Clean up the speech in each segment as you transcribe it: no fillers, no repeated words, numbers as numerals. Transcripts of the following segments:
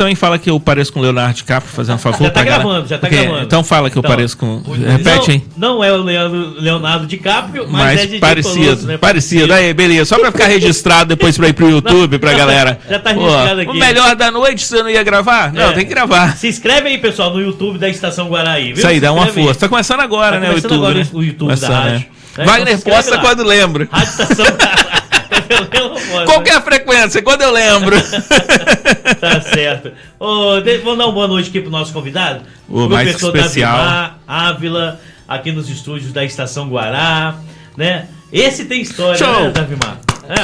Também fala que eu pareço com o Leonardo DiCaprio, fazendo favor. Já tá gravando, já tá gravando. Então fala que eu pareço com... Repete, hein? Não é o Leonardo DiCaprio, mas é DJ parecido, Colosso, né? parecido. Aí, beleza. Só pra ficar registrado depois pra ir pro YouTube, pra galera. Já tá registrado aqui. O melhor da noite, você não ia gravar? Não, tem que gravar. Se inscreve aí, pessoal, no YouTube da Estação Guaraí, viu? Isso aí, dá uma força. Tá começando agora, né, o YouTube. Agora o YouTube da rádio. Wagner posta quando lembra. Rádio Estação Qual que é a frequência? Quando eu lembro. Tá certo. Vamos dar uma boa noite aqui pro nosso convidado. O mais especial. Davimar Ávila, aqui nos estúdios da Estação Guará, né? Esse tem história, show, né, Davimar?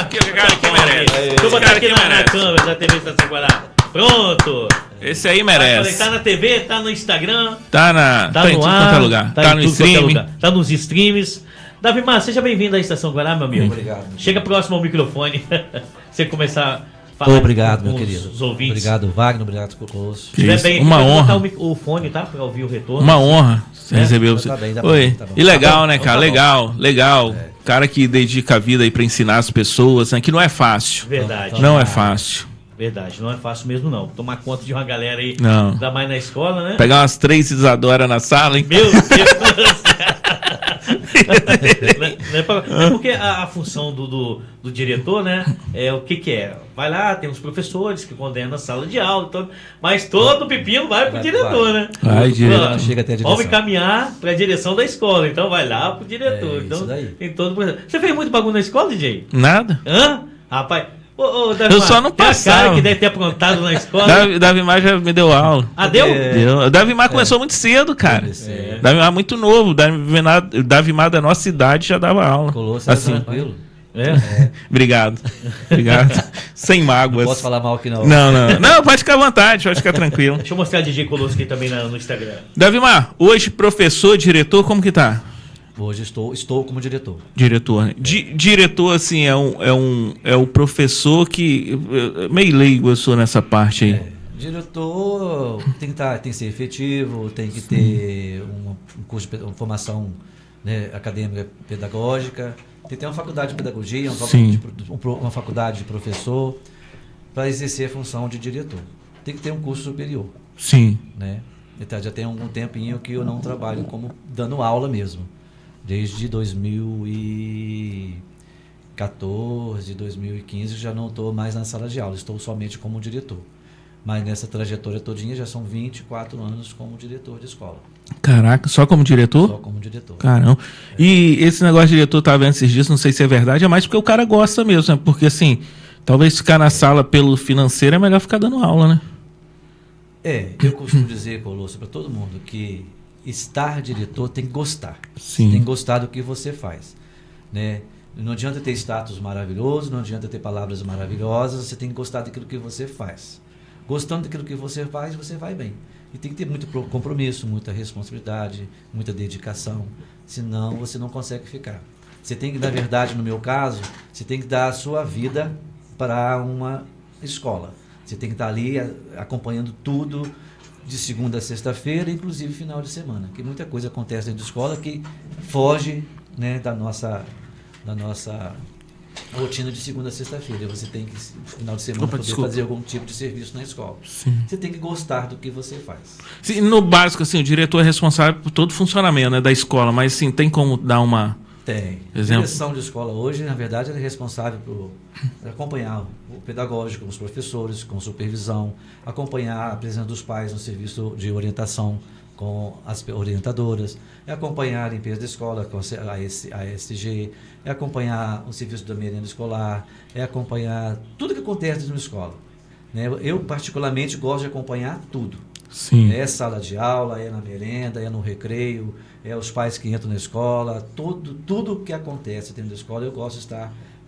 Que cara que merece. Deixa eu botar aqui na câmera da TV Estação Guará. Pronto. Esse aí merece. Tá na TV, tá no Instagram. Tá no no ar, ar, lugar. Tá no streaming. Tá nos streams. Davimar, seja bem-vindo à Estação Guará, meu amigo. Obrigado. Chega próximo ao microfone. Você começar a falar. Obrigado, com meu querido. Os ouvintes. Obrigado, Wagner. Obrigado, Colosso. Uma honra. O fone, tá? Pra ouvir o retorno. Uma honra você receber você. Tá bem, Oi. tá bom. E legal, né, cara? Tá Legal. Cara que dedica a vida aí pra ensinar as pessoas, né? Que não é fácil. Verdade. Não é fácil. Verdade, não é fácil mesmo não. Tomar conta de uma galera aí, não. Ainda mais na escola, né? Pegar umas 3 Isadora na sala, hein? Meu Deus é porque a função do diretor, né? É o que é? Vai lá, tem os professores que condenam a sala de aula, mas todo o pepino vai pro diretor, né? Vai, diretor. Chega até a direção. Vamos encaminhar pra direção da escola, então vai lá pro diretor. Então, isso daí. tem todo... Você fez muito bagulho na escola, DJ? Nada. Hã? Rapaz... eu só não passava. Cara que deve ter aprontado na escola. Davimar já me deu aula. Ah, deu? Deu. Davimar começou muito cedo, cara. Davimar muito novo. Davimar da nossa idade já dava aula. Colosso, assim. Tranquilo. Obrigado. Sem mágoas. Não posso falar mal aqui, não. Não, pode ficar à vontade, pode ficar tranquilo. Deixa eu mostrar o DJ Colosso aqui também no Instagram. Davimar, hoje professor, diretor, como que tá? Hoje estou como diretor. Diretor, né? Diretor, assim, é o professor que... Meio leigo eu sou nessa parte aí. Diretor tem que ser efetivo, tem que ter um curso de formação, né, acadêmica pedagógica, tem que ter uma faculdade de pedagogia, uma faculdade de professor, para exercer a função de diretor. Tem que ter um curso superior. Sim. Né? Então, já tem algum tempinho que eu não trabalho como dando aula mesmo. Desde 2014, 2015, já não estou mais na sala de aula, estou somente como diretor. Mas nessa trajetória todinha já são 24 anos como diretor de escola. Caraca, só como diretor? Só como diretor. Caramba. E esse negócio de diretor, estava vendo esses dias, não sei se é verdade, é mais porque o cara gosta mesmo, né? Porque assim, talvez ficar na sala pelo financeiro é melhor ficar dando aula, né? Eu costumo dizer, Colosso, para todo mundo que estar diretor tem que gostar. Sim. Tem que gostar do que você faz, né? Não adianta ter status maravilhoso, não adianta ter palavras maravilhosas, você tem que gostar daquilo que você faz. Gostando daquilo que você faz, você vai bem. E tem que ter muito compromisso, muita responsabilidade, muita dedicação, senão você não consegue ficar. Você tem que, na verdade, no meu caso, você tem que dar a sua vida para uma escola. Você tem que estar ali acompanhando tudo, de segunda a sexta-feira, inclusive final de semana, que muita coisa acontece dentro da escola que foge, né, da nossa rotina de segunda a sexta-feira. Você tem que, no final de semana, poder fazer algum tipo de serviço na escola. Sim. Você tem que gostar do que você faz. Sim, no básico, assim, o diretor é responsável por todo o funcionamento, né, da escola, mas assim, tem como dar uma... Tem. Exemplo. A direção de escola hoje, na verdade, ela é responsável por acompanhar o pedagógico, os professores, com supervisão, acompanhar a presença dos pais no serviço de orientação com as orientadoras, acompanhar a limpeza da escola com a ESG, acompanhar o serviço da merenda escolar, acompanhar tudo que acontece dentro da escola. Né? Eu, particularmente, gosto de acompanhar tudo. Sim. É sala de aula, é na merenda, é no recreio, é os pais que entram na escola, tudo que acontece dentro da escola, eu gosto de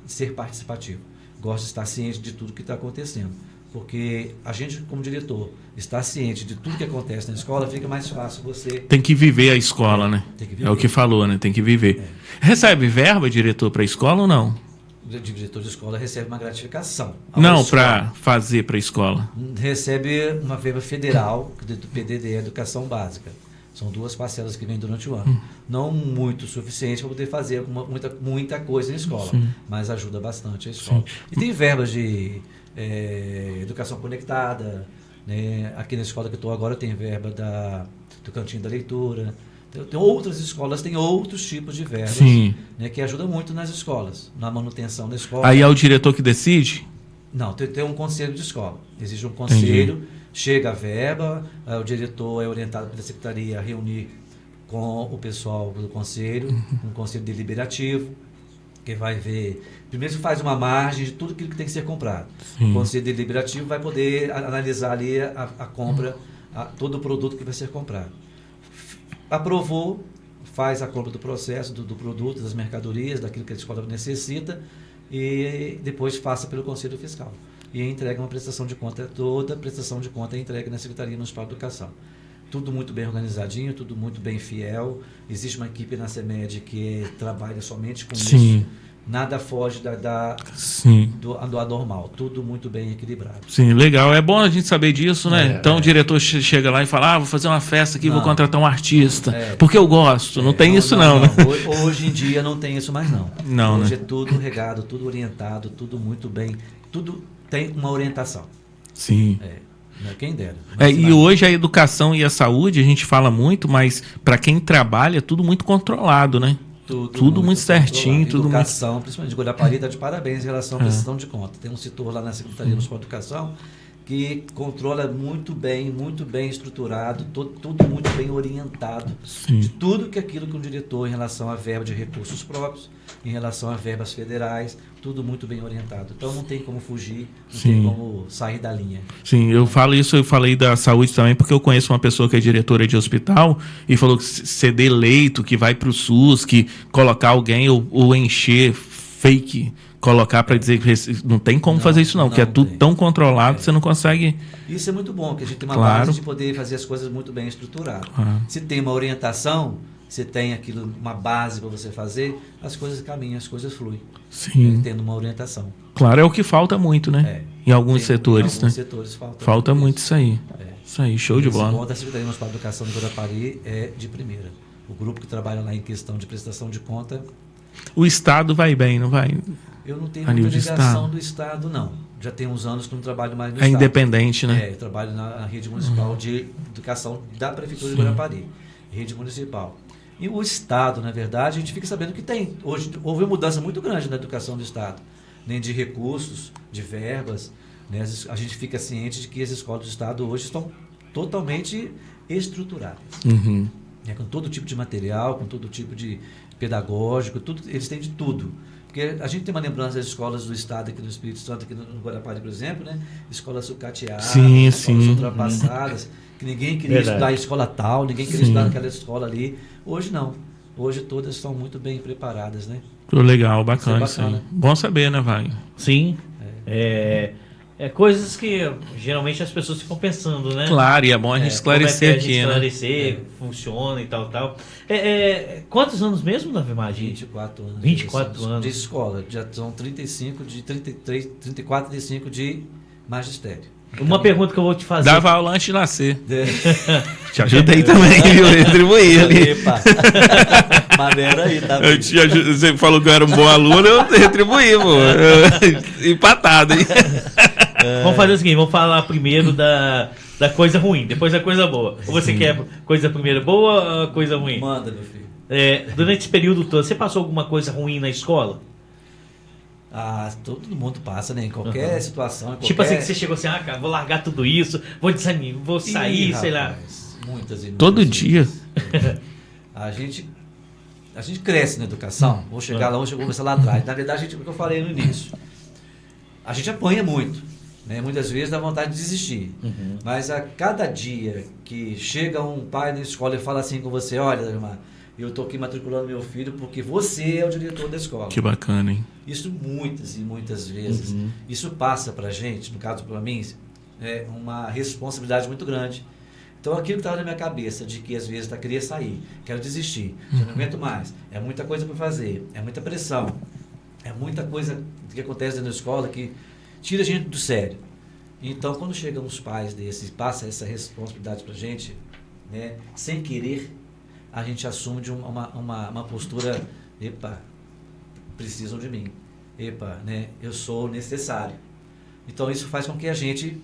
ser participativo, gosto de estar ciente de tudo que está acontecendo, porque a gente, como diretor, está ciente de tudo que acontece na escola, fica mais fácil você... Tem que viver a escola, né? Tem que viver. É o que falou, né? Tem que viver. Recebe verba, diretor, para a escola ou não? O diretor de escola recebe uma gratificação. Não, para fazer para a escola. Recebe uma verba federal do PDD, Educação Básica. São 2 parcelas que vêm durante o ano. Não muito suficiente para poder fazer muita coisa na escola, mas ajuda bastante a escola. E tem verbas de educação conectada, né? Aqui na escola que eu estou agora tem verba do Cantinho da Leitura. Tem outras escolas, tem outros tipos de verbas, Sim. né, que ajudam muito nas escolas, na manutenção da escola. Aí é o diretor que decide? Não, tem um conselho de escola. Existe um conselho, chega a verba, o diretor é orientado pela secretaria a reunir com o pessoal do conselho, um conselho deliberativo, que vai ver. Primeiro faz uma margem de tudo aquilo que tem que ser comprado. Sim. O conselho deliberativo vai poder analisar ali a compra, todo o produto que vai ser comprado. Aprovou, faz a compra do processo, do produto, das mercadorias, daquilo que a escola necessita, e depois passa pelo Conselho Fiscal. E entrega uma prestação de conta, toda a prestação de conta é entregue na Secretaria Municipal de Educação. Tudo muito bem organizadinho, tudo muito bem fiel. Existe uma equipe na CEMED que trabalha somente com isso. Nada foge do anormal. Tudo muito bem equilibrado. Sim, legal. É bom a gente saber disso, né? Então o diretor chega lá e fala, vou fazer uma festa aqui, vou contratar um artista. Porque eu gosto. Não tem isso não, né? Hoje em dia não tem isso mais não. Não, hoje né? é tudo regado, tudo orientado, tudo muito bem. Tudo tem uma orientação. Sim. Quem dera. E hoje a educação e a saúde, a gente fala muito, mas para quem trabalha, é tudo muito controlado, né? Tudo muito certinho. Educação, principalmente de Guarapari, está de parabéns em relação à prestação de conta. Tem um setor lá na Secretaria Municipal de Educação que controla muito bem estruturado, tudo muito bem orientado. Sim. De tudo aquilo que um diretor em relação à verba de recursos próprios, em relação a verbas federais, tudo muito bem orientado. Então não tem como fugir, não tem como sair da linha. Sim, eu falei da saúde também porque eu conheço uma pessoa que é diretora de hospital e falou que ceder leito, que vai para o SUS, que colocar alguém ou encher fake, colocar para dizer que não tem como fazer isso não, que é tudo tão controlado que você não consegue... Isso é muito bom, que a gente tem uma base de poder fazer as coisas muito bem estruturadas. Se tem uma orientação, se tem aquilo, uma base para você fazer, as coisas caminham, as coisas fluem. Sim. Tendo uma orientação. Claro, é o que falta muito, né? Em alguns setores, em alguns setores falta muito isso aí. Isso aí, show de bola. O ponto da Secretaria Municipal de Educação de Guarapari é de primeira. O grupo que trabalha lá em questão de prestação de conta... O Estado vai bem, não vai? Eu não tenho muita ligação do Estado, não. Já tem uns anos que não trabalho mais no Estado. É independente, né? Eu trabalho na rede municipal de educação da Prefeitura de Guarapari. Rede municipal. E o Estado, na verdade, a gente fica sabendo que tem. Hoje houve uma mudança muito grande na educação do Estado. Nem de recursos, de verbas. Né? A gente fica ciente de que as escolas do Estado hoje estão totalmente estruturadas. Com todo tipo de material, com todo tipo de pedagógico, tudo, eles têm de tudo. Porque a gente tem uma lembrança das escolas do Estado aqui no Espírito Santo, aqui no Guarapari, por exemplo, né? Escolas sucateadas, escolas ultrapassadas, que ninguém queria estudar em escola tal, ninguém queria estudar naquela escola ali. Hoje não. Hoje todas estão muito bem preparadas, né? Legal, bacana. Bom saber, né, Vai? Sim. Coisas que geralmente as pessoas ficam pensando, né? Claro, e é bom a gente esclarecer aqui, né? Esclarecer, funciona e tal. Quantos anos mesmo, Davi Maggi? 24 anos. 24 anos. De escola. Já são 34, 35 de magistério. Uma pergunta que eu vou te fazer. Dava aula antes de nascer. Te ajudei também, viu? Retribuí ali. Epa. Maneira aí, tá? Você falou que eu era um bom aluno, eu retribuí, pô. Empatado, hein? Vamos fazer o seguinte, vamos falar primeiro da coisa ruim, depois da coisa boa. Ou você quer coisa primeiro boa ou coisa ruim? Manda, meu filho. Durante esse período todo, você passou alguma coisa ruim na escola? Todo mundo passa, né? Em qualquer situação. Tipo assim, que você chegou assim, cara, vou largar tudo isso, vou desanimar, vou sair, sei lá. Muitas e muitas Todo vezes. dia. A gente cresce na educação. Vou chegar lá, vou começar lá atrás. Na verdade, o que eu falei no início. A gente apanha muito. Né? Muitas vezes dá vontade de desistir. Mas a cada dia que chega um pai na escola e fala assim com você, olha, irmã, eu estou aqui matriculando meu filho porque você é o diretor da escola. Que bacana, hein? Isso muitas e muitas vezes. Isso passa para a gente, no caso para mim, é uma responsabilidade muito grande. Então aquilo que estava na minha cabeça, de que às vezes eu queria sair, quero desistir, já não aguento mais, é muita coisa para fazer, é muita pressão, é muita coisa que acontece dentro da escola que tira a gente do sério. Então quando chegam os pais desses e passa essa responsabilidade para a gente, né, sem querer, a gente assume de uma postura, precisam de mim, né, eu sou necessário. Então isso faz com que a gente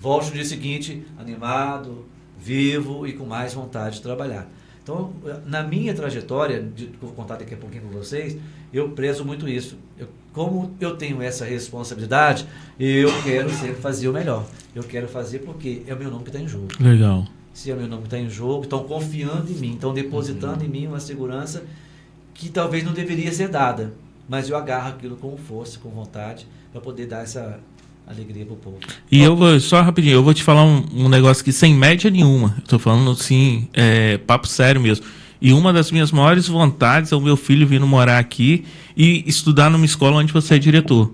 volte no dia seguinte animado, vivo e com mais vontade de trabalhar. Então, na minha trajetória, que eu vou contar daqui a pouquinho com vocês, eu prezo muito isso. Como eu tenho essa responsabilidade, eu quero sempre fazer o melhor. Eu quero fazer porque é o meu nome que está em jogo. Legal. Se é o meu nome que está em jogo, estão confiando em mim, estão depositando em mim uma segurança que talvez não deveria ser dada, mas eu agarro aquilo com força, com vontade, para poder dar essa alegria para o povo. E eu vou, só rapidinho, eu vou te falar um negócio que sem média nenhuma, eu tô falando assim, papo sério mesmo. E uma das minhas maiores vontades é o meu filho vindo morar aqui e estudar numa escola onde você é diretor.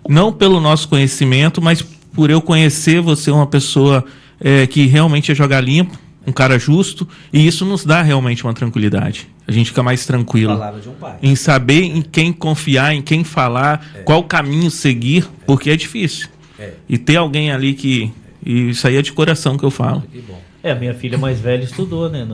Não pelo nosso conhecimento, mas por eu conhecer você uma pessoa que realmente é jogar limpo, um cara justo, e isso nos dá realmente uma tranquilidade. A gente fica mais tranquilo. Palavra de um pai. Em saber em quem confiar, em quem falar, qual caminho seguir, porque é difícil. E ter alguém ali que... E isso aí é de coração que eu falo. Que bom. A minha filha mais velha estudou, né,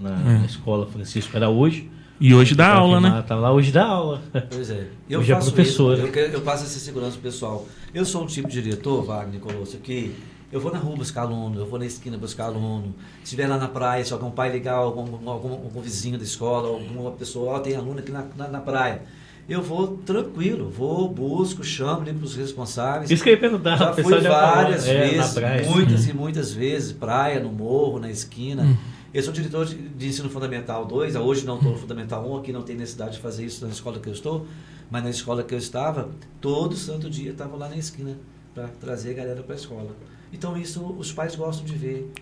na escola Francisco Araújo. E hoje dá aula, né? Tá lá hoje dá aula. Pois é. Hoje é professora. Eu passo essa segurança pessoal. Eu sou um tipo de diretor, Wagner Colosso, que eu vou na rua buscar aluno, eu vou na esquina buscar aluno. Se estiver lá na praia, se algum pai legal, algum vizinho da escola, alguma pessoa, tem aluno aqui na praia. Eu vou tranquilo, busco, chamo, ligo para os responsáveis. Isso que eu ia perguntar. Já fui várias vezes, na praia. muitas e muitas vezes, praia, no morro, na esquina. Eu sou diretor de ensino fundamental 2, hoje não estou no fundamental 1, aqui não tem necessidade de fazer isso na escola que eu estou, mas na escola que eu estava, todo santo dia estava lá na esquina para trazer a galera para a escola. Então isso os pais gostam de ver.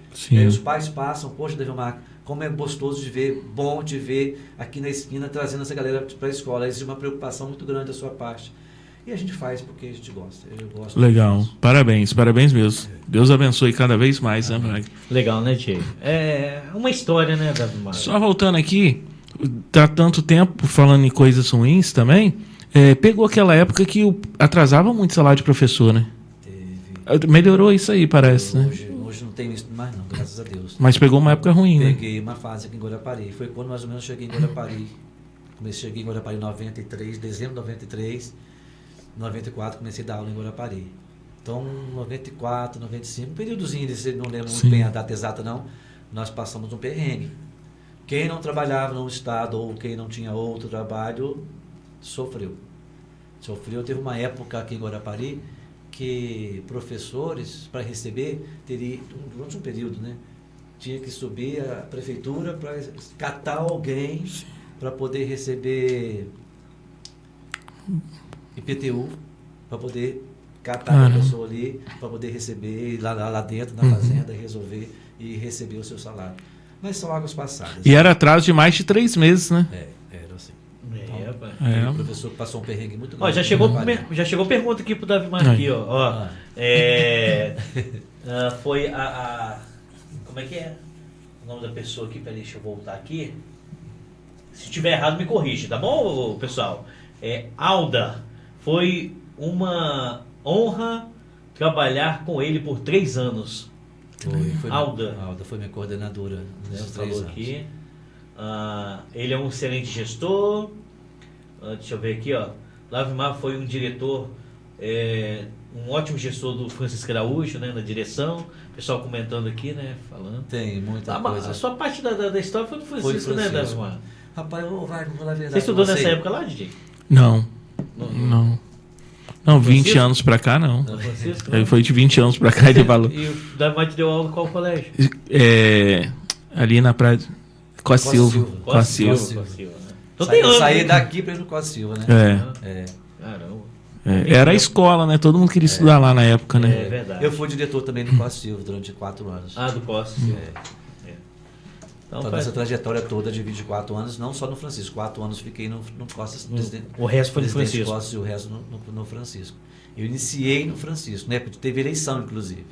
Os pais passam, poxa, Davilmar, como é gostoso de ver, bom de ver aqui na esquina trazendo essa galera para a escola. Existe uma preocupação muito grande da sua parte. E a gente faz porque a gente gosta. Eu gosto. Legal. Parabéns mesmo. Deus abençoe cada vez mais, né, Wagner? Legal, né, Diego? É uma história, né, Davilmar? Só voltando aqui, tá tanto tempo falando em coisas ruins também, pegou aquela época que atrasava muito o salário de professor, né? Melhorou isso aí, parece, né? Hoje não tem isso mais não, graças a Deus. Mas pegou uma época ruim, né? Peguei uma fase aqui em Guarapari. Foi quando mais ou menos eu cheguei em Guarapari. Cheguei em Guarapari em 93, dezembro de 93. Em 94 comecei a dar aula em Guarapari. Então, 94, 95, um períodozinho, não lembro muito bem a data exata não, nós passamos um perrengue. Quem não trabalhava no estado ou quem não tinha outro trabalho, sofreu. Teve uma época aqui em Guarapari que professores, para receber, durante um período, né, tinha que subir a prefeitura para catar alguém para poder receber IPTU, para poder catar a pessoa ali, para poder receber lá dentro, na fazenda, resolver e receber o seu salário. Mas são águas passadas. E era atraso de mais de 3 meses, né? Era assim. Então, o professor passou um perrengue muito grande. Já chegou pergunta aqui pro Davilmar aqui, ó. Foi como é que é o nome da pessoa aqui? Peraí, deixa eu voltar aqui. Se estiver errado, me corrige, tá bom, pessoal? Alda. Foi uma honra trabalhar com ele por 3 anos. Foi Alda foi minha coordenadora nesses 3 anos. Aqui. Ele é um excelente gestor. Deixa eu ver aqui, ó. Davilmar foi um diretor, um ótimo gestor do Francisco Araújo, né, na direção. O pessoal comentando aqui, né, falando. Tem muita coisa. A sua parte da história foi do Francisco, né, Davilmar? Rapaz, vou falar a verdade. Você estudou nessa época lá, DJ? Não, 20 anos pra cá, não. Francisco? Foi de 20 anos pra cá, ele falou. E o Davilmar te deu aula em qual colégio? Ali na praia... Costa Silva. Então eu saí daqui para ir no Costa Silva, né? Caramba. Era a escola, né? Todo mundo queria estudar lá na época, né? É verdade. Eu fui diretor também do Costa Silva durante 4 anos. Do Costa Silva. Então, nessa trajetória toda de 24 anos, não só no Francisco, 4 anos fiquei no Costa. O resto foi no Francisco. Costa e o resto no Francisco. Eu iniciei no Francisco, né? Porque teve eleição, inclusive.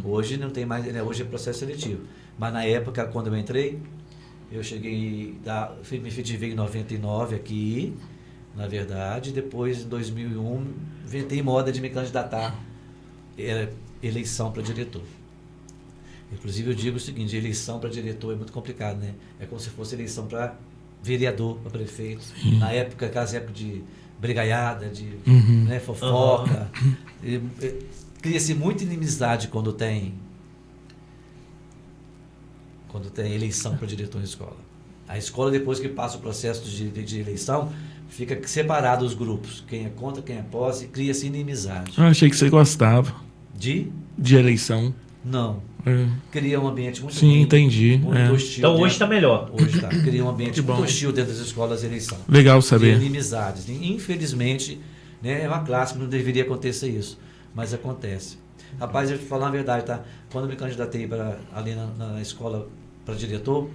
Hoje não tem mais, né? Hoje é processo seletivo. Mas na época, quando eu entrei, eu cheguei, me efetivei em 99 aqui, na verdade. Depois, em 2001, inventei moda de me candidatar. Era eleição para diretor. Inclusive, eu digo o seguinte, eleição para diretor é muito complicado, né? É como se fosse eleição para vereador, para prefeito. Sim. Na época, aquelas épocas de brigaiada, de fofoca. cria-se muita inimizade quando tem eleição para diretor de escola. A escola, depois que passa o processo de eleição, fica separado os grupos. Quem é contra, quem é pós, e cria-se inimizade. Eu achei que você gostava De eleição. Não. É. Cria um ambiente muito Sim, entendi. muito hostil. Então hoje dentro- está melhor. Hoje tá. Cria um ambiente Que bom. muito hostil dentro das escolas de eleição. Legal De saber. inimizades. Infelizmente, né, é uma classe que não deveria acontecer isso, mas acontece. Rapaz, eu vou te falar a verdade, tá? Quando eu me candidatei ali na escola para diretor,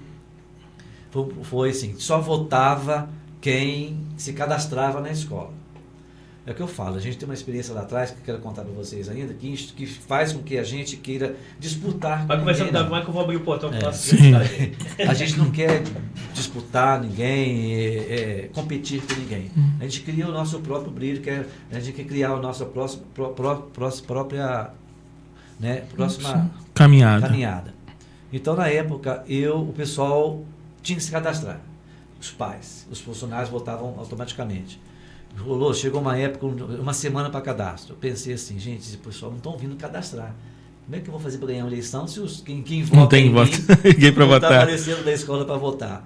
foi assim, só votava quem se cadastrava na escola. É o que eu falo, a gente tem uma experiência lá atrás, que eu quero contar para vocês ainda, que faz com que a gente queira disputar Vai com conversando ninguém, como é que eu vou abrir o portão para Sim. a gente não quer disputar ninguém, competir com ninguém. A gente cria o nosso próprio brilho, a gente quer criar a nossa própria próxima Caminhada. caminhada. Então, na época, o pessoal tinha que se cadastrar. Os pais, os funcionários votavam automaticamente. Chegou uma época, uma semana para cadastro. Eu pensei assim, gente, esse pessoal não estão vindo cadastrar. Como é que eu vou fazer para ganhar uma eleição se quem vota Não tem em voto. mim Ninguém para não está votar. aparecendo da escola para votar?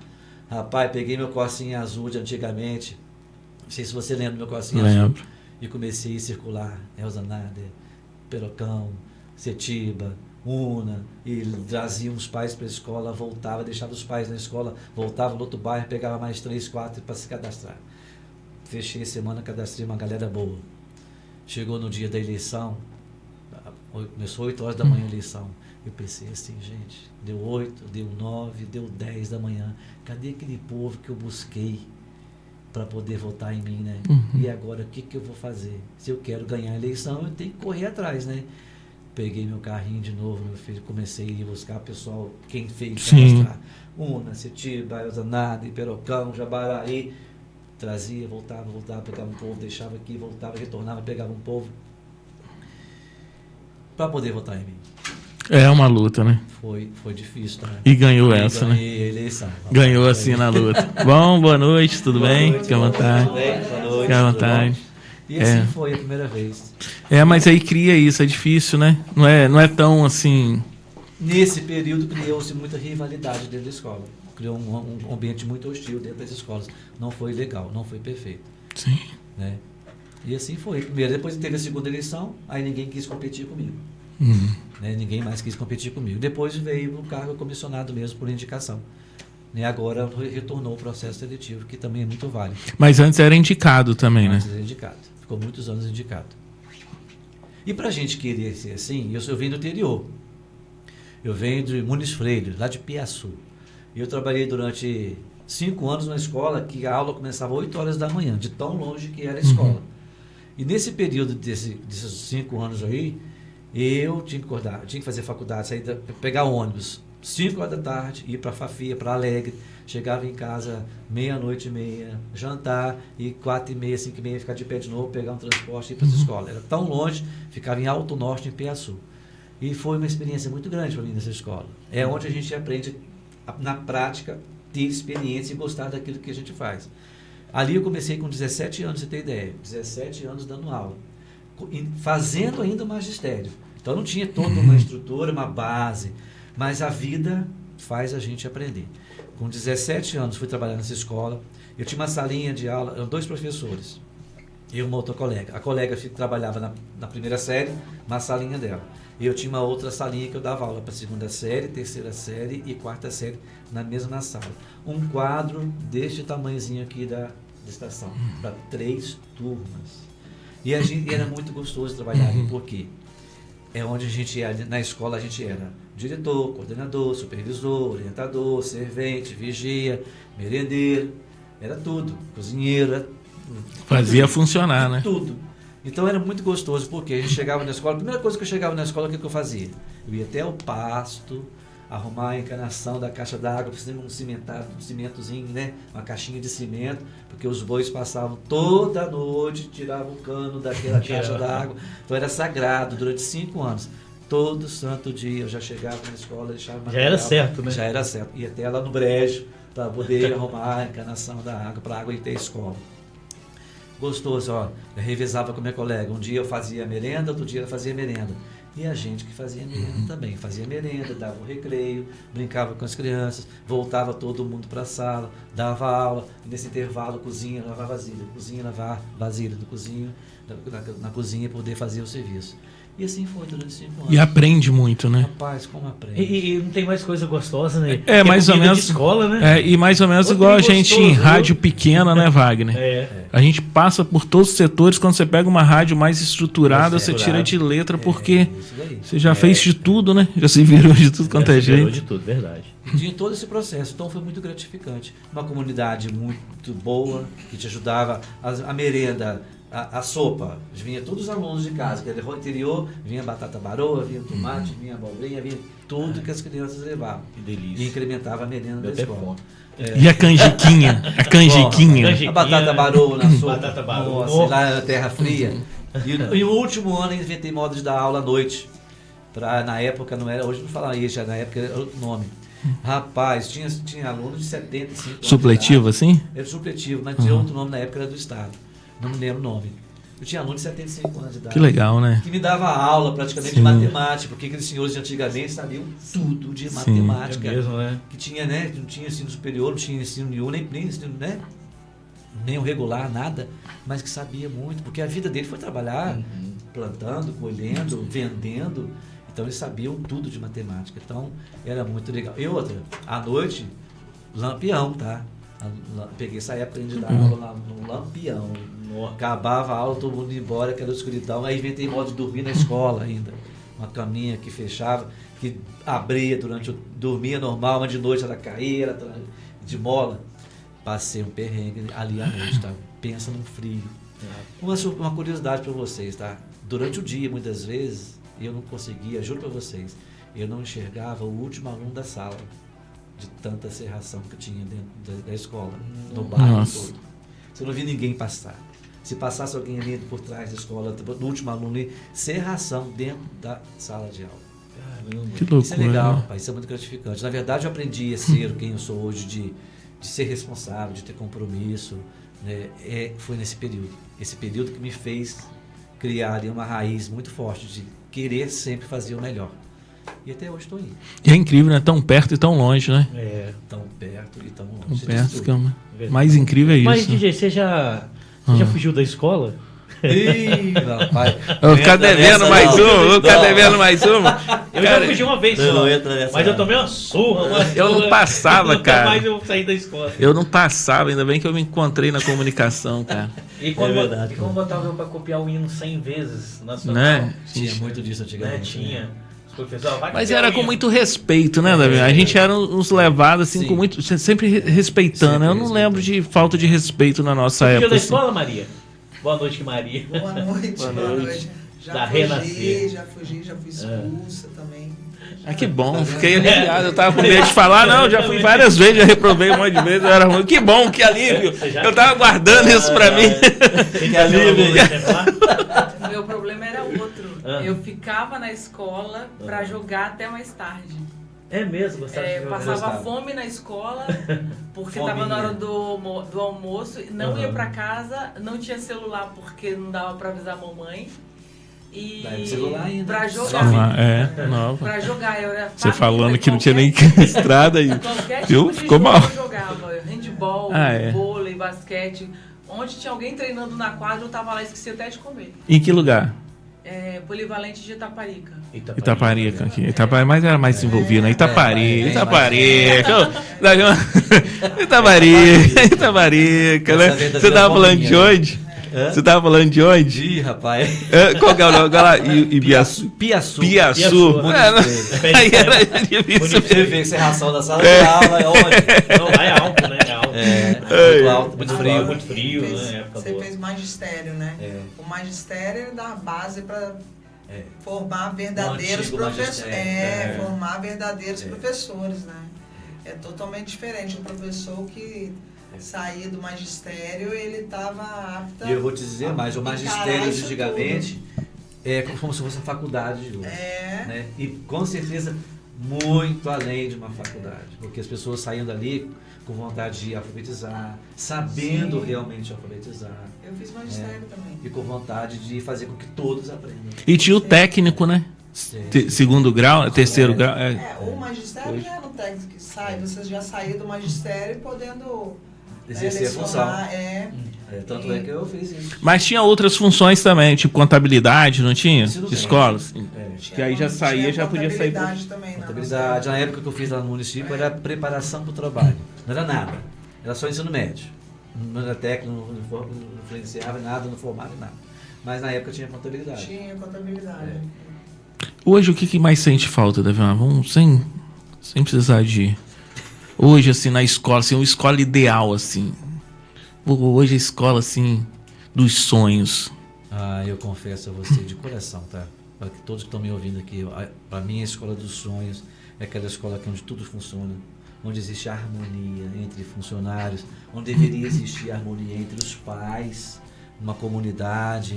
Rapaz, peguei meu corsinho azul de antigamente. Não sei se você lembra do meu corsinho azul. Lembro. E comecei a circular Elza Nader, Perocão, Setiba, Una, e trazia os pais para a escola, voltava, deixava os pais na escola, voltava no outro bairro, pegava mais 3, 4 para se cadastrar. Fechei a semana, cadastrei uma galera boa. Chegou no dia da eleição, começou 8 horas da manhã a eleição. Eu pensei assim, gente, deu 8, deu 9, deu 10 da manhã. Cadê aquele povo que eu busquei para poder votar em mim, né? E agora, o que eu vou fazer? Se eu quero ganhar a eleição, eu tenho que correr atrás, né? Peguei meu carrinho de novo, meu filho, comecei a ir buscar pessoal, quem fez cadastrar. Una, Setiba, Elza Nader, Perocão, Jabaraí. Trazia, voltava, pegava um povo, deixava aqui, voltava, retornava, pegava um povo. Para poder votar em mim. É uma luta, né? Foi difícil, tá? E ganhou essa, né? Ganhei a eleição. Ganhou assim na luta. Bom, boa noite, tudo bem? Fique à vontade. Tudo bem? Boa noite. Fique à tudo vontade. bom? E assim foi a primeira vez. Mas aí cria isso, é difícil, né? Não é tão assim. Nesse período criou-se muita rivalidade dentro da escola. Criou um ambiente muito hostil dentro das escolas. Não foi legal, não foi perfeito. Sim. Né? E assim foi. Primeiro, depois teve a segunda eleição, aí ninguém quis competir comigo. Né? Ninguém mais quis competir comigo. Depois veio o cargo comissionado mesmo por indicação. Né? Agora retornou o processo seletivo, que também é muito válido. Mas antes era indicado também, né? Antes era indicado. Ficou muitos anos indicado. E para a gente querer ser assim, eu venho do interior. Eu venho de Muniz Freire, lá de Piaçu. E eu trabalhei durante 5 anos numa escola que a aula começava às 8 horas da manhã, de tão longe que era a escola. E nesse período desses 5 anos aí, eu tinha que acordar, eu tinha que fazer faculdade, pegar ônibus, 5 horas da tarde, ir para Fafia, para Alegre, chegava em casa meia-noite e meia, jantar, e 4h30, 5h30, ficar de pé de novo, pegar um transporte e ir para essa escola. Era tão longe, ficava em Alto Norte, em Piaçu. E foi uma experiência muito grande para mim nessa escola. É onde a gente aprende, na prática, ter experiência e gostar daquilo que a gente faz. Ali eu comecei com 17 anos, você tem ideia, 17 anos dando aula, fazendo ainda o magistério. Então não tinha toda uma estrutura, uma base, mas a vida faz a gente aprender. Com 17 anos fui trabalhar nessa escola, eu tinha uma salinha de aula, eram 2 professores, eu e uma outra colega. A colega trabalhava na primeira série, na salinha dela. Eu tinha uma outra salinha que eu dava aula para a 2ª série, 3ª série e 4ª série, na mesma sala. Um quadro deste tamanhozinho aqui da estação, para 3 turmas. E era muito gostoso trabalhar ali, porque é onde a gente ia, na escola a gente era diretor, coordenador, supervisor, orientador, servente, vigia, merendeiro, era tudo, cozinheiro, era Fazia funcionar, né? tudo. Então era muito gostoso, porque a gente chegava na escola, a primeira coisa que eu chegava na escola, o que eu fazia? Eu ia até o pasto, arrumar a encanação da caixa d'água, precisamos um cimentozinho, né? Uma caixinha de cimento, porque os bois passavam toda noite, tiravam o cano daquela caixa d'água. Então era sagrado durante 5 anos. Todo santo dia eu já chegava na escola, deixava Já material, era certo, né? Já era certo. Ia até lá no brejo para poder arrumar a encanação da água, para a água ir ter a escola. gostoso, ó. Eu revezava com a minha colega. Um dia eu fazia merenda, outro dia ela fazia merenda. E a gente que fazia merenda também. Fazia merenda, dava um recreio, brincava com as crianças, voltava todo mundo para a sala, dava aula. Nesse intervalo, cozinha, lavar vasilha. Cozinha, lavar vasilha do cozinho, na cozinha, poder fazer o serviço. E assim foi durante 5 anos. E aprende muito, né? Rapaz, como aprende. E não tem mais coisa gostosa, né? É, mais ou comida menos. de escola, né? E mais ou menos Outro igual a gente gostoso, em viu? rádio pequena, né, Wagner? É. A gente passa por todos os setores. Quando você pega uma rádio mais estruturada, você tira de letra, porque Isso daí. você já fez de tudo, né? Já se virou de tudo quanto é Se virou jeito. de tudo, verdade. E tinha todo esse processo, então foi muito gratificante. Uma comunidade muito boa, que te ajudava, a merenda, a sopa, vinha todos os alunos de casa, que era do interior, vinha batata baroa, vinha tomate, vinha abobrinha, vinha tudo que as crianças levavam. Que delícia. E incrementava a merenda da Deu até escola. fome. E a canjiquinha? A canjiquinha. Canjiquinha. A batata baroa na sopa, Batata baroa. nossa, lá na terra fria. E no último ano eu inventei modo de dar aula à noite. Na época não era, hoje não fala isso, já na época era outro nome. Rapaz, tinha aluno de 75 anos. Supletivo, assim? Era supletivo, mas tinha outro nome na época, era do Estado. Não me lembro o nome. Eu tinha aluno de 75 anos de idade. Que legal, né? Que me dava aula praticamente de Sim. matemática, porque aqueles senhores de antigamente sabiam tudo de matemática. É mesmo, né? Que tinha, né? Não tinha ensino superior, não tinha ensino nenhum, nem ensino, né? Nem o regular, nada, mas que sabia muito, porque a vida dele foi trabalhar plantando, colhendo, vendendo. Então eles sabiam tudo de matemática. Então era muito legal. E outra, à noite, Lampião, tá? Peguei essa época de dar aula lá no Lampião. Acabava a aula, todo mundo ia embora, aquela escuridão. Aí inventei modo de dormir na escola ainda. Uma caminha que fechava, que abria durante o... Dormia normal, mas de noite ela caía, era de mola. Passei um perrengue ali à noite, tá? Pensa num frio. Uma curiosidade para vocês, tá? Durante o dia, muitas vezes, eu não conseguia, juro para vocês, eu não enxergava o último aluno da sala, de tanta serração que tinha dentro da escola, no bairro Nossa. todo. Você não via ninguém passar. Se passasse alguém ali por trás da escola, do último aluno ali, serração dentro da sala de aula. Que loucura. Isso é legal, né? rapaz, isso é muito gratificante. Na verdade, eu aprendi a ser quem eu sou hoje, de ser responsável, de ter compromisso. Né? Foi nesse período. Esse período que me fez criar ali uma raiz muito forte de querer sempre fazer o melhor. E até hoje estou indo. E é incrível, né? Tão perto e tão longe, né? É. Tão perto e tão Tão longe. perto que é uma... Verdade. mais incrível é isso. Mas, DJ, você já fugiu da escola? Ih, rapaz. Eu vou ficar devendo mais uma, vou ficar devendo mais uma. Eu já fugi uma vez só. não entra nessa. Mas eu tomei uma surra. Eu não passava, Nunca cara. mais eu saí da escola. Eu não passava, ainda bem que eu me encontrei na comunicação, cara. E quando, verdade. e quando botava eu pra copiar o hino 100 vezes nacional, Né? Tinha muito disso né? antigamente. Tinha. Os professores, vai Mas copiar era o com hino. muito respeito, né, Davi? A gente era uns levados, assim, Sim. com muito. Sempre respeitando. Sempre Eu não lembro de falta de respeito na nossa Fugiu época. da assim. escola, Maria? Boa noite, Maria. Boa noite, Boa boa noite. noite. Da Renascer. Já fui expulsa também. Ah, que bom, fiquei aliviado. Eu tava com medo de falar, não, já fui várias vezes, já reprovei um monte de vezes, eu era ruim. Que bom, que alívio. Eu tava guardando isso pra mim. Que alívio. Meu problema era outro. Ah. Eu ficava na escola pra jogar até mais tarde. É mesmo? Gostava de jogar? Passava gostava. fome na escola, porque Fominha. tava na hora do almoço, não Aham. ia pra casa, não tinha celular porque não dava pra avisar a mamãe. E Dá celular ainda. pra Nova, jogar. nova. Pra jogar, eu era Você farta, falando que não tinha nem qualquer- estrada aí. Qualquer Viu? tipo de Ficou jogo mal. eu jogava. Handball, Ah, é. vôlei, basquete. Onde tinha alguém treinando na quadra, eu tava lá e esqueci até de comer. Em que lugar? Polivalente de Itaparica. Itaparica aqui. Itaparica, mas era mais desenvolvido, né? Itaparica, É, Itaparica, né? Essa verdadeira Você tava falando de fominha. onde? Hã? Você tava falando de onde? Ih, rapaz. Qual que é o nome? Agora, Ibiaçu. Piaçu. Piaçu. Piaçu. Aí era difícil. Você vê serração da sala de aula, é ótimo. Não, lá é alto, né? É alto. Muito alto, muito Muito frio. frio, muito frio, né? Época Você boa. fez magistério, né? É. O magistério ele dá a base para É. formar verdadeiros antigo professores. magistério, Formar verdadeiros É. professores, né? É totalmente diferente. O professor que saía do magistério, ele estava apto E eu vou te dizer mais, o encarar magistério isso antigamente é como se fosse a faculdade de hoje. É. Né? E com certeza muito além de uma faculdade, porque as pessoas saíam dali com vontade de alfabetizar, sabendo Sim. realmente alfabetizar, Eu fiz magistério também. e com vontade de fazer com que todos aprendam. E tinha o técnico, né? Segundo grau, terceiro grau. O magistério Hoje- já era um técnico que sai, você já saiu do magistério podendo Exercer a função. lecionar, Tanto é que eu fiz isso. Mas tinha outras funções também, tipo contabilidade, não tinha? Ensino De médio. escolas? É. Que aí já saía, já podia sair. Contabilidade também, na Contabilidade, na época que eu fiz lá no município, era preparação para o trabalho. Não era nada. Era só ensino médio. Não era técnico, não influenciava em nada, não formava em nada. Mas na época tinha contabilidade. Tinha contabilidade. Hoje, o que mais sente falta, Davi? Vamos sem precisar de... Hoje, assim, na escola, assim, uma escola ideal, assim. Hoje a escola, assim, dos sonhos. Eu confesso a você de coração, tá? Para todos que estão me ouvindo aqui, para mim a escola dos sonhos é aquela escola onde tudo funciona, onde existe harmonia entre funcionários, onde deveria existir harmonia entre os pais, uma comunidade,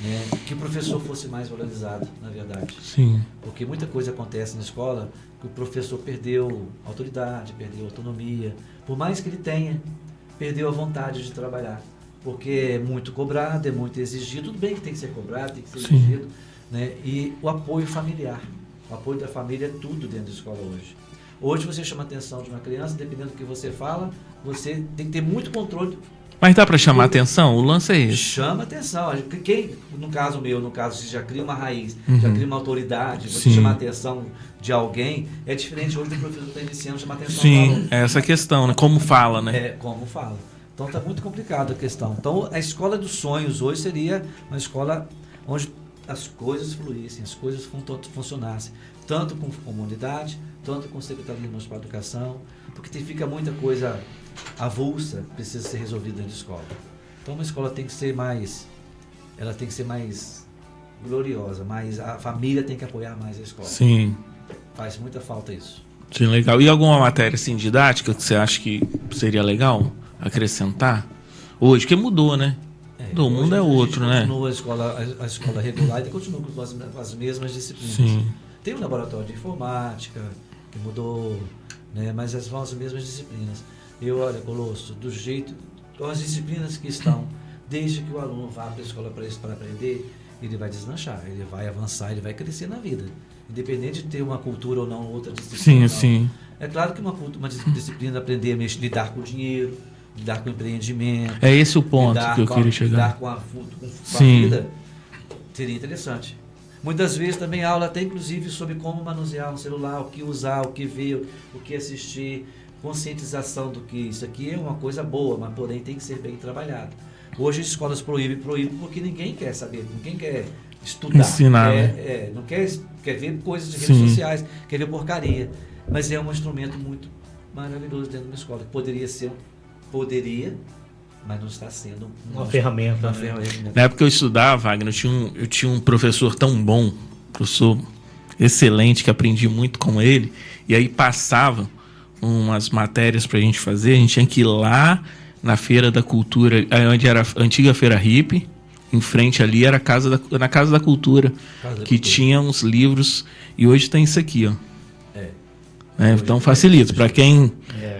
né? Que o professor fosse mais valorizado, na verdade. Sim. Porque muita coisa acontece na escola que o professor perdeu autoridade, perdeu autonomia, por mais que ele tenha, perdeu a vontade de trabalhar. Porque é muito cobrado, é muito exigido, tudo bem que tem que ser cobrado, tem que ser Sim. exigido, né? E o apoio familiar, o apoio da família é tudo dentro da escola hoje. Hoje você chama a atenção de uma criança, dependendo do que você fala, você tem que ter muito controle. Mas dá pra chamar a atenção? O lance é esse. Chama atenção. Quem, no caso meu, você já cria uma raiz, Uhum. já cria uma autoridade, você Sim. chamar a atenção de alguém, é diferente hoje do professor que está iniciando chamar a atenção do Sim, aluno. é essa questão, né? Como fala, né? É, como fala. Então está muito complicado a questão. Então a escola dos sonhos hoje seria uma escola onde as coisas fluíssem, as coisas funcionassem, tanto com comunidade, tanto com Secretaria Municipal de Educação, porque fica muita coisa avulsa, precisa ser resolvida dentro da escola. Então uma escola tem que ser mais, ela tem que ser mais gloriosa, mas a família tem que apoiar mais a escola. Sim. Faz muita falta isso. Sim, legal. E alguma matéria, assim, didática que você acha que seria legal acrescentar? Hoje, que mudou, né? O mundo hoje é a gente outro, né? Continua a escola regular e continua com as mesmas disciplinas. Sim. Tem um laboratório de informática que mudou, né? Mas são as mesmas disciplinas. Olha, Colosso, do jeito, com as disciplinas que estão, desde que o aluno vá para a escola para aprender, ele vai deslanchar, ele vai avançar, ele vai crescer na vida. Independente de ter uma cultura ou não, outra disciplina. Sim, sim. É claro que uma disciplina aprender a lidar com o dinheiro, lidar com o empreendimento. É esse o ponto lidar que eu com queria a, chegar. lidar com a Sim. vida, seria interessante. Muitas vezes também a aula tem inclusive sobre como manusear um celular, o que usar, o que ver, o que assistir, conscientização do que isso aqui é uma coisa boa, mas porém tem que ser bem trabalhado. Hoje as escolas proíbem porque ninguém quer saber, ninguém quer estudar, Ensinar, não quer ver coisas de Sim. redes sociais, quer ver porcaria, mas é um instrumento muito maravilhoso dentro de uma escola, que poderia, mas não está sendo Uma ferramenta. uma Né? ferramenta. Na época que eu estudava, Wagner, eu tinha um professor tão bom, professor excelente, que aprendi muito com ele, e aí passava umas matérias pra gente fazer, a gente tinha que ir lá na Feira da Cultura, onde era a antiga Feira Hippie, em frente ali era na Casa da Cultura, Casa da que Cultura. tinha uns livros, e hoje tem isso aqui, ó. É. Então facilita, para quem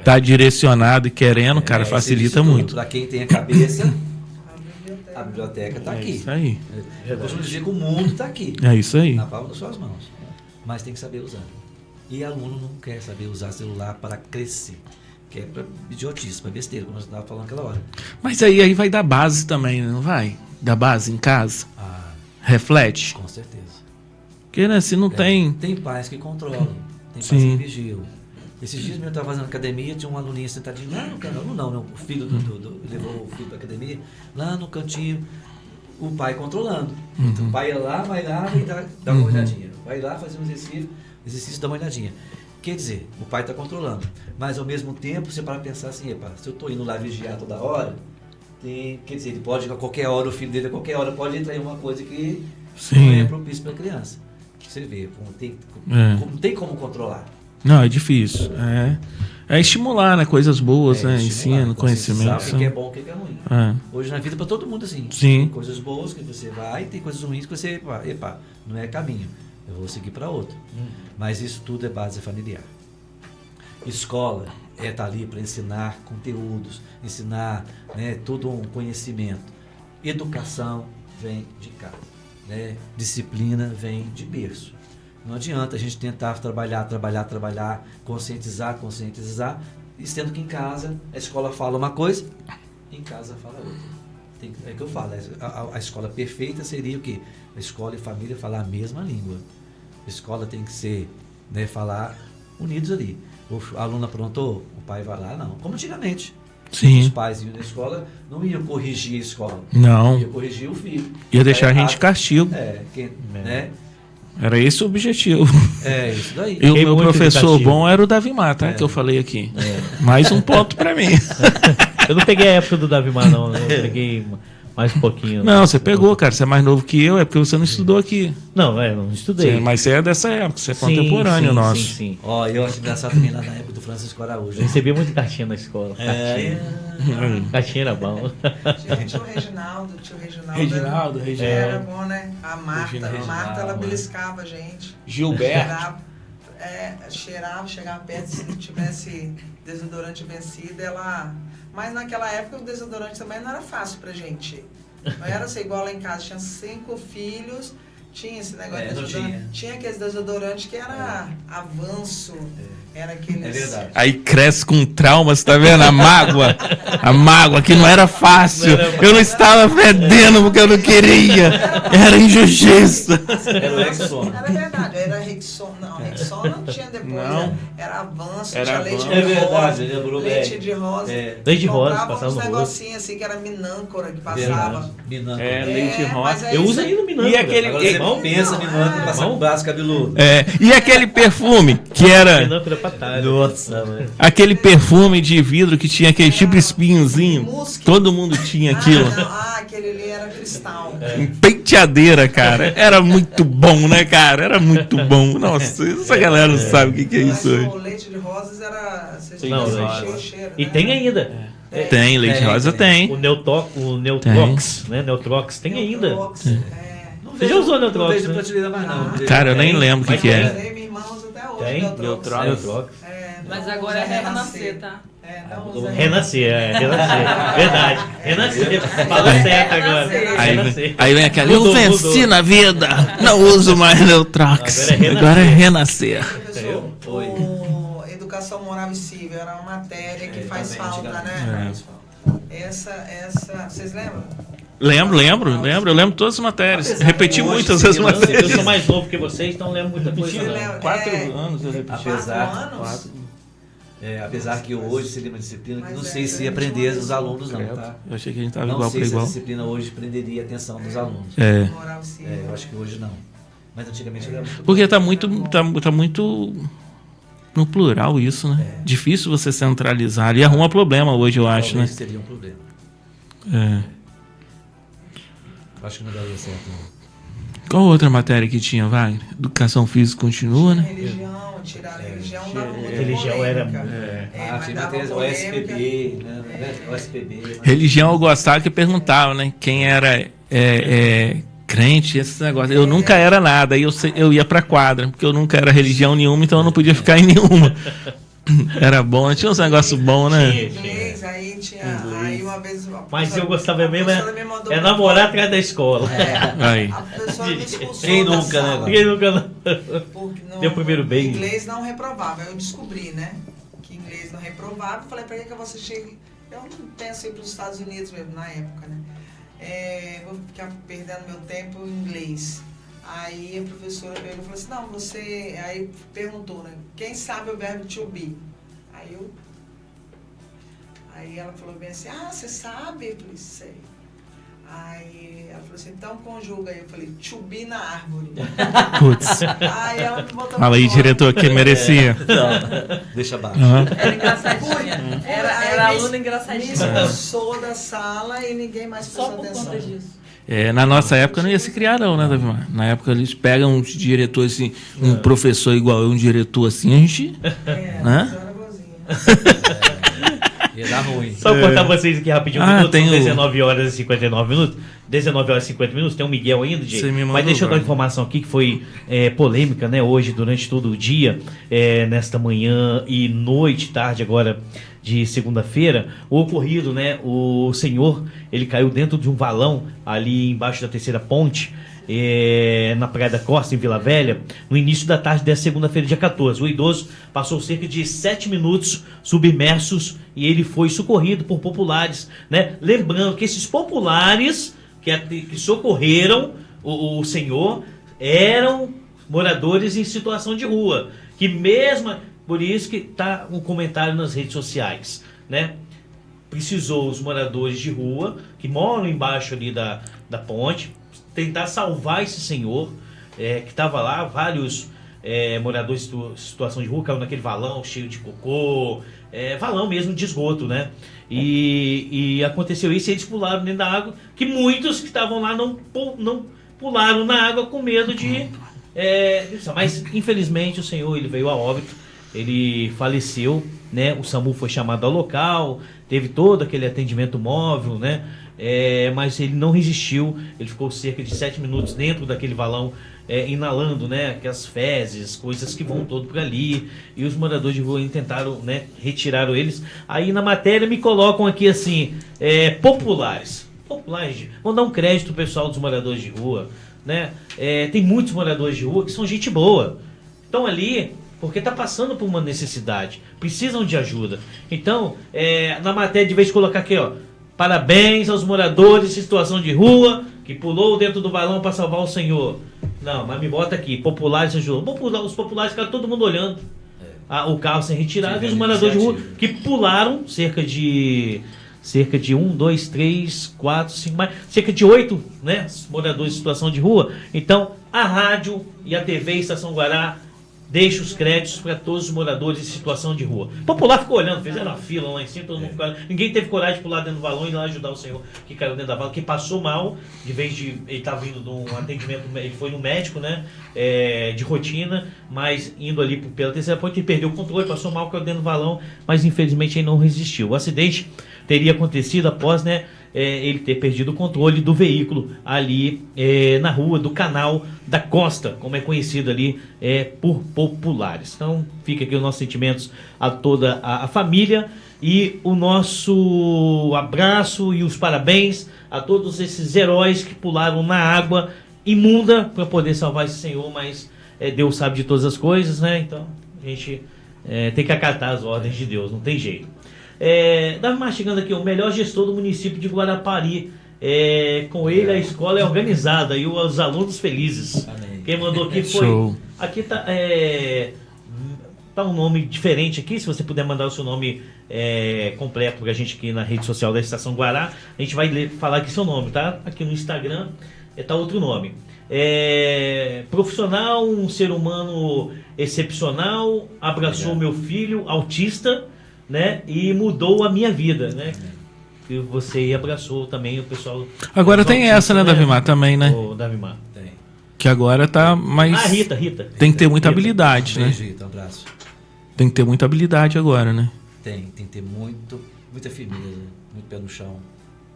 tá direcionado e querendo, cara, facilita muito. Para quem tem a cabeça, A a biblioteca está É aqui. isso aí. Eu costumo dizer que o mundo está aqui, É isso aí. na palma das suas mãos. Mas tem que saber usar. E aluno não quer saber usar celular para crescer. Quer para idiotice, para besteira, como você estava falando aquela hora. Mas aí vai dar base também, não vai? Da base em casa? Ah, Reflete? com certeza. Porque, né, se não tem... Tem pais que controlam, tem pais Sim. que vigiam. Esses dias eu estava fazendo academia, tinha um aluninho sentadinho lá no canto, não, o filho levou o filho para academia, lá no cantinho, o pai controlando. Então, o pai ia lá, vai lá e dá uma olhadinha. Vai lá fazer um exercício dá uma olhadinha. Quer dizer, o pai está controlando. Mas ao mesmo tempo, você para pensar assim, epa, se eu estou indo lá vigiar toda hora, quer dizer, ele pode a qualquer hora, o filho dele a qualquer hora pode entrar em uma coisa que não é Sim. propício para a criança. Você vê, É. não tem como controlar. Não, é difícil. É estimular, né? Coisas boas, né? Estimular, Ensino, conhecimento. conscientizar o que é bom, o que é ruim. É. Hoje na vida para todo mundo assim. Sim. Tem coisas boas que você vai, tem coisas ruins que você, epa, não é caminho. eu vou seguir para outro. Mas isso tudo é base familiar. Escola tá ali para ensinar conteúdos, ensinar, né, todo um conhecimento. Educação vem de casa, né? Disciplina vem de berço. Não adianta a gente tentar trabalhar, conscientizar, e sendo que em casa a escola fala uma coisa, em casa fala outra. É o que eu falo, a escola perfeita seria o quê? A escola e família falar a mesma língua. A escola tem que ser, né, falar unidos ali. O aluno aprontou, o pai vai lá, não. Como antigamente. Sim. Os pais iam na escola, não iam corrigir a escola. Não. Ia corrigir o filho. Ia deixar a gente de errado. castigo. Né? Era esse o objetivo. É isso daí. E o meu muito professor educativo. bom era o Davi Mata, que eu falei aqui. Mais um ponto pra mim. Eu não peguei a época do Davi Mar, não. Eu peguei mais um pouquinho. Não, você pegou, cara. Você é mais novo que eu, é porque você não estudou aqui. Não, não estudei. Mas você é dessa época, você é Sim, contemporâneo sim, nosso. Sim. Ó, eu acho engraçado também lá na época do Francisco Araújo. Eu recebia muito cartinha na escola. Cartinha era bom. Tio Reginaldo. Era bom, né? A Marta, ela beliscava a gente. Gilberto. Cheirava, chegava perto, se não tivesse desodorante vencido, ela... Mas naquela época o desodorante também não era fácil pra gente. Não era assim, igual lá em casa, tinha 5 filhos, tinha esse negócio de desodorante. Tinha aqueles desodorantes que era avanço, era aqueles... É verdade. Aí cresce com trauma, você tá vendo? A mágoa. A mágoa, que não era fácil. Eu não estava fedendo porque eu não queria. Era injustiça. Era o Rexona. Era verdade, era Rexona. Não, Rexona não tinha depois. Não. Era avanço, Era tinha leite Avanço. de É verdade, rosa. lembrou Leite bem. de rosa. Leite de rosa, Comprava passava uns no rosto. negocinhos assim que era minâncora que passava. Verdade. Minâncora. Leite mas rosa. aí Eu uso você- ainda o Minâncora. E aquele- Agora você Bom, pensa minâncora, passar com o braço cabeludo. E aquele perfume, que era Minâncora pra trás. Nossa, mano. aquele perfume de vidro que tinha aquele tipo espinhozinho. Musk. Todo mundo tinha aquilo. Aquele ali era cristal. Penteadeira, cara. Era muito bom, né, cara? Era muito bom. Nossa, essa galera não sabe o que é Mas isso hoje. o leite de rosas era... Vocês Não, tinham leite de o cheiro, E né? tem ainda. Tem, leite Tem, rosa tem. tem. O Neutrox, né? Neutrox tem ainda. Neutrox, Não Você já usou Não Neutrox, vejo né? prateleira mais não. Cara, eu nem lembro o que, que é. Tem, minha irmã usa até hoje. Tem? Neutrox. Neutrox. Mas não agora é usa renascer, tá? Não usa Renascer. Verdade. Renascer. Fala certo agora. Renascer. Aí vem aquela, eu Mudou, venci mudou. na vida, não uso mais Neutrox. Agora é renascer. Professor, Oi. o Educação Moral e Cível era uma matéria que faz também, falta, antigamente né? faz falta. Essa, vocês lembram? Lembro. Eu lembro todas as matérias. Repeti hoje, muitas sim, as eu não- Eu matérias. sou mais novo que vocês, então não lembro muita coisa. Você Não. lembra? 4 anos eu repeti. Apesar, 4 anos? apesar que hoje seria uma disciplina que Mas não é, sei se eu aprender tinha os alunos não, tá? Eu achei que a gente tava Não igual sei para se a igual. disciplina hoje prenderia a atenção dos alunos. Moral e Cível. Eu acho que hoje não. Mas antigamente era muito Porque tá muito no plural isso, né? Difícil você centralizar. E arruma problema hoje, eu acho, né? Talvez seria um problema. Acho que não daria certo. Não. Qual outra matéria que tinha, Wagner? Educação física continua, né? Religião, tirar a religião dava muita Religião era polêmica. muito. Mas dava o polêmica. SPB, né? O SPB. Religião eu gostava que perguntava, né? Quem era crente, esse negócio. Eu nunca era nada, aí eu ia pra quadra, porque eu nunca era religião nenhuma, então eu não podia ficar em nenhuma. Era bom, tinha uns negócios bons, né? Inglês, aí tinha. Aí uma vez. Mas eu gostava mesmo a professora me mandou é pra namorar fora. atrás da escola. Aí. A professora me expulsou Quem da nunca, né, sala, mano? Ninguém nunca. porque no- Deu primeiro beijo. Inglês não reprovava. Eu descobri, né? Que inglês não reprovava. Eu falei, pra que você chega? Eu não penso em ir para os Estados Unidos mesmo, na época, né? Vou ficar perdendo meu tempo em inglês. Aí a professora pegou e falou assim, não, você... Aí perguntou, né? Quem sabe o verbo to be? Aí ela falou bem assim, você sabe? Eu falei, sei. Aí ela falou assim, então conjuga aí. Eu falei, to be na árvore. Putz. Aí ela me botou Fala aí, pra fora. diretor, que merecia. Não, deixa abaixo. Aham. Era engraçadinha. Era Aí aluna me engraçadinha. expulsou da sala e ninguém mais Só prestou por atenção. conta disso. Na nossa época não ia se criar não, né, Davimar? Na época eles pegam um diretor assim, um professor igual eu, um diretor assim, a gente... É, Hã? mas eu era boazinha. Ia dar ruim. Só cortar vocês aqui rapidinho, tem são o- 19 horas e 59 minutos. 19 horas e 50 minutos, tem o Miguel ainda, Você gente. me mandou, Mas deixa eu dar uma Wagner. informação aqui que foi polêmica, né? Hoje, durante todo o dia, nesta manhã e noite, tarde agora de segunda-feira, o ocorrido, né? O senhor, ele caiu dentro de um valão ali embaixo da terceira ponte, na Praia da Costa, em Vila Velha, no início da tarde dessa segunda-feira, dia 14. O idoso passou cerca de 7 minutos submersos e ele foi socorrido por populares, né? Lembrando que esses populares que socorreram o senhor eram moradores em situação de rua, que mesmo, por isso que está um comentário nas redes sociais, né? Precisou os moradores de rua, que moram embaixo ali da ponte, tentar salvar esse senhor, que estava lá, vários moradores em situação de rua, caiu naquele valão cheio de cocô, valão mesmo de esgoto, né? E aconteceu isso e eles pularam dentro da água, que muitos que estavam lá não pularam na água com medo de... mas infelizmente o senhor ele veio a óbito, ele faleceu, né? O SAMU foi chamado ao local, teve todo aquele atendimento móvel, né? Mas ele não resistiu, ele ficou cerca de 7 minutos dentro daquele valão, inalando, né, aquelas fezes, coisas que vão todo por ali, e os moradores de rua tentaram, né, retiraram eles. Aí na matéria me colocam aqui assim, populares, vamos dar um crédito pro pessoal dos moradores de rua, né? Tem muitos moradores de rua que são gente boa, estão ali porque está passando por uma necessidade, precisam de ajuda. Então, na matéria de vez de colocar aqui, ó, parabéns aos moradores em situação de rua que pulou dentro do balão para salvar o senhor. Não, mas me bota aqui, populares ajudam. Os populares ficaram todo mundo olhando o carro ser retirado e os moradores de rua que pularam cerca de 1, 2, 3, 4, 5, mais, cerca de 8, né, moradores em situação de rua. Então, a rádio e a TV Estação Guará deixa os créditos para todos os moradores em situação de rua. O popular ficou olhando, fizeram uma fila lá em cima, todo mundo ficou olhando. Ninguém teve coragem de pular dentro do valão e ir lá ajudar o senhor que caiu dentro da vala, que passou mal, de vez de ele estava vindo de um atendimento, ele foi no médico, né, de rotina, mas indo ali pela terceira ponte, ele perdeu o controle, passou mal, caiu dentro do valão, mas infelizmente ele não resistiu. O acidente teria acontecido após, né, ele ter perdido o controle do veículo ali na rua do Canal da Costa, como é conhecido ali por populares. Então fica aqui os nossos sentimentos a toda a família e o nosso abraço e os parabéns a todos esses heróis que pularam na água imunda para poder salvar esse senhor, mas Deus sabe de todas as coisas, né? Então a gente tem que acatar as ordens de Deus, não tem jeito. Davi mastigando aqui, o melhor gestor do município de Guarapari. Com ele a escola é organizada e os alunos felizes. Amém. Quem mandou aqui foi. Show. Aqui tá um nome diferente aqui. Se você puder mandar o seu nome completo pra gente aqui na rede social da Estação Guará, a gente vai falar aqui seu nome, tá? Aqui no Instagram tá outro nome. Profissional, um ser humano excepcional, abraçou meu filho autista, né? E mudou a minha vida, né? E você abraçou também o pessoal. Agora os tem autistas, essa, né, Davimar, também, né? O Davimar. Tem. Que agora tá mais... Rita. Tem que ter muita Rita. habilidade, né? Beijo, um abraço. Tem que ter muita habilidade agora, né? Tem que ter muita firmeza, muito pé no chão,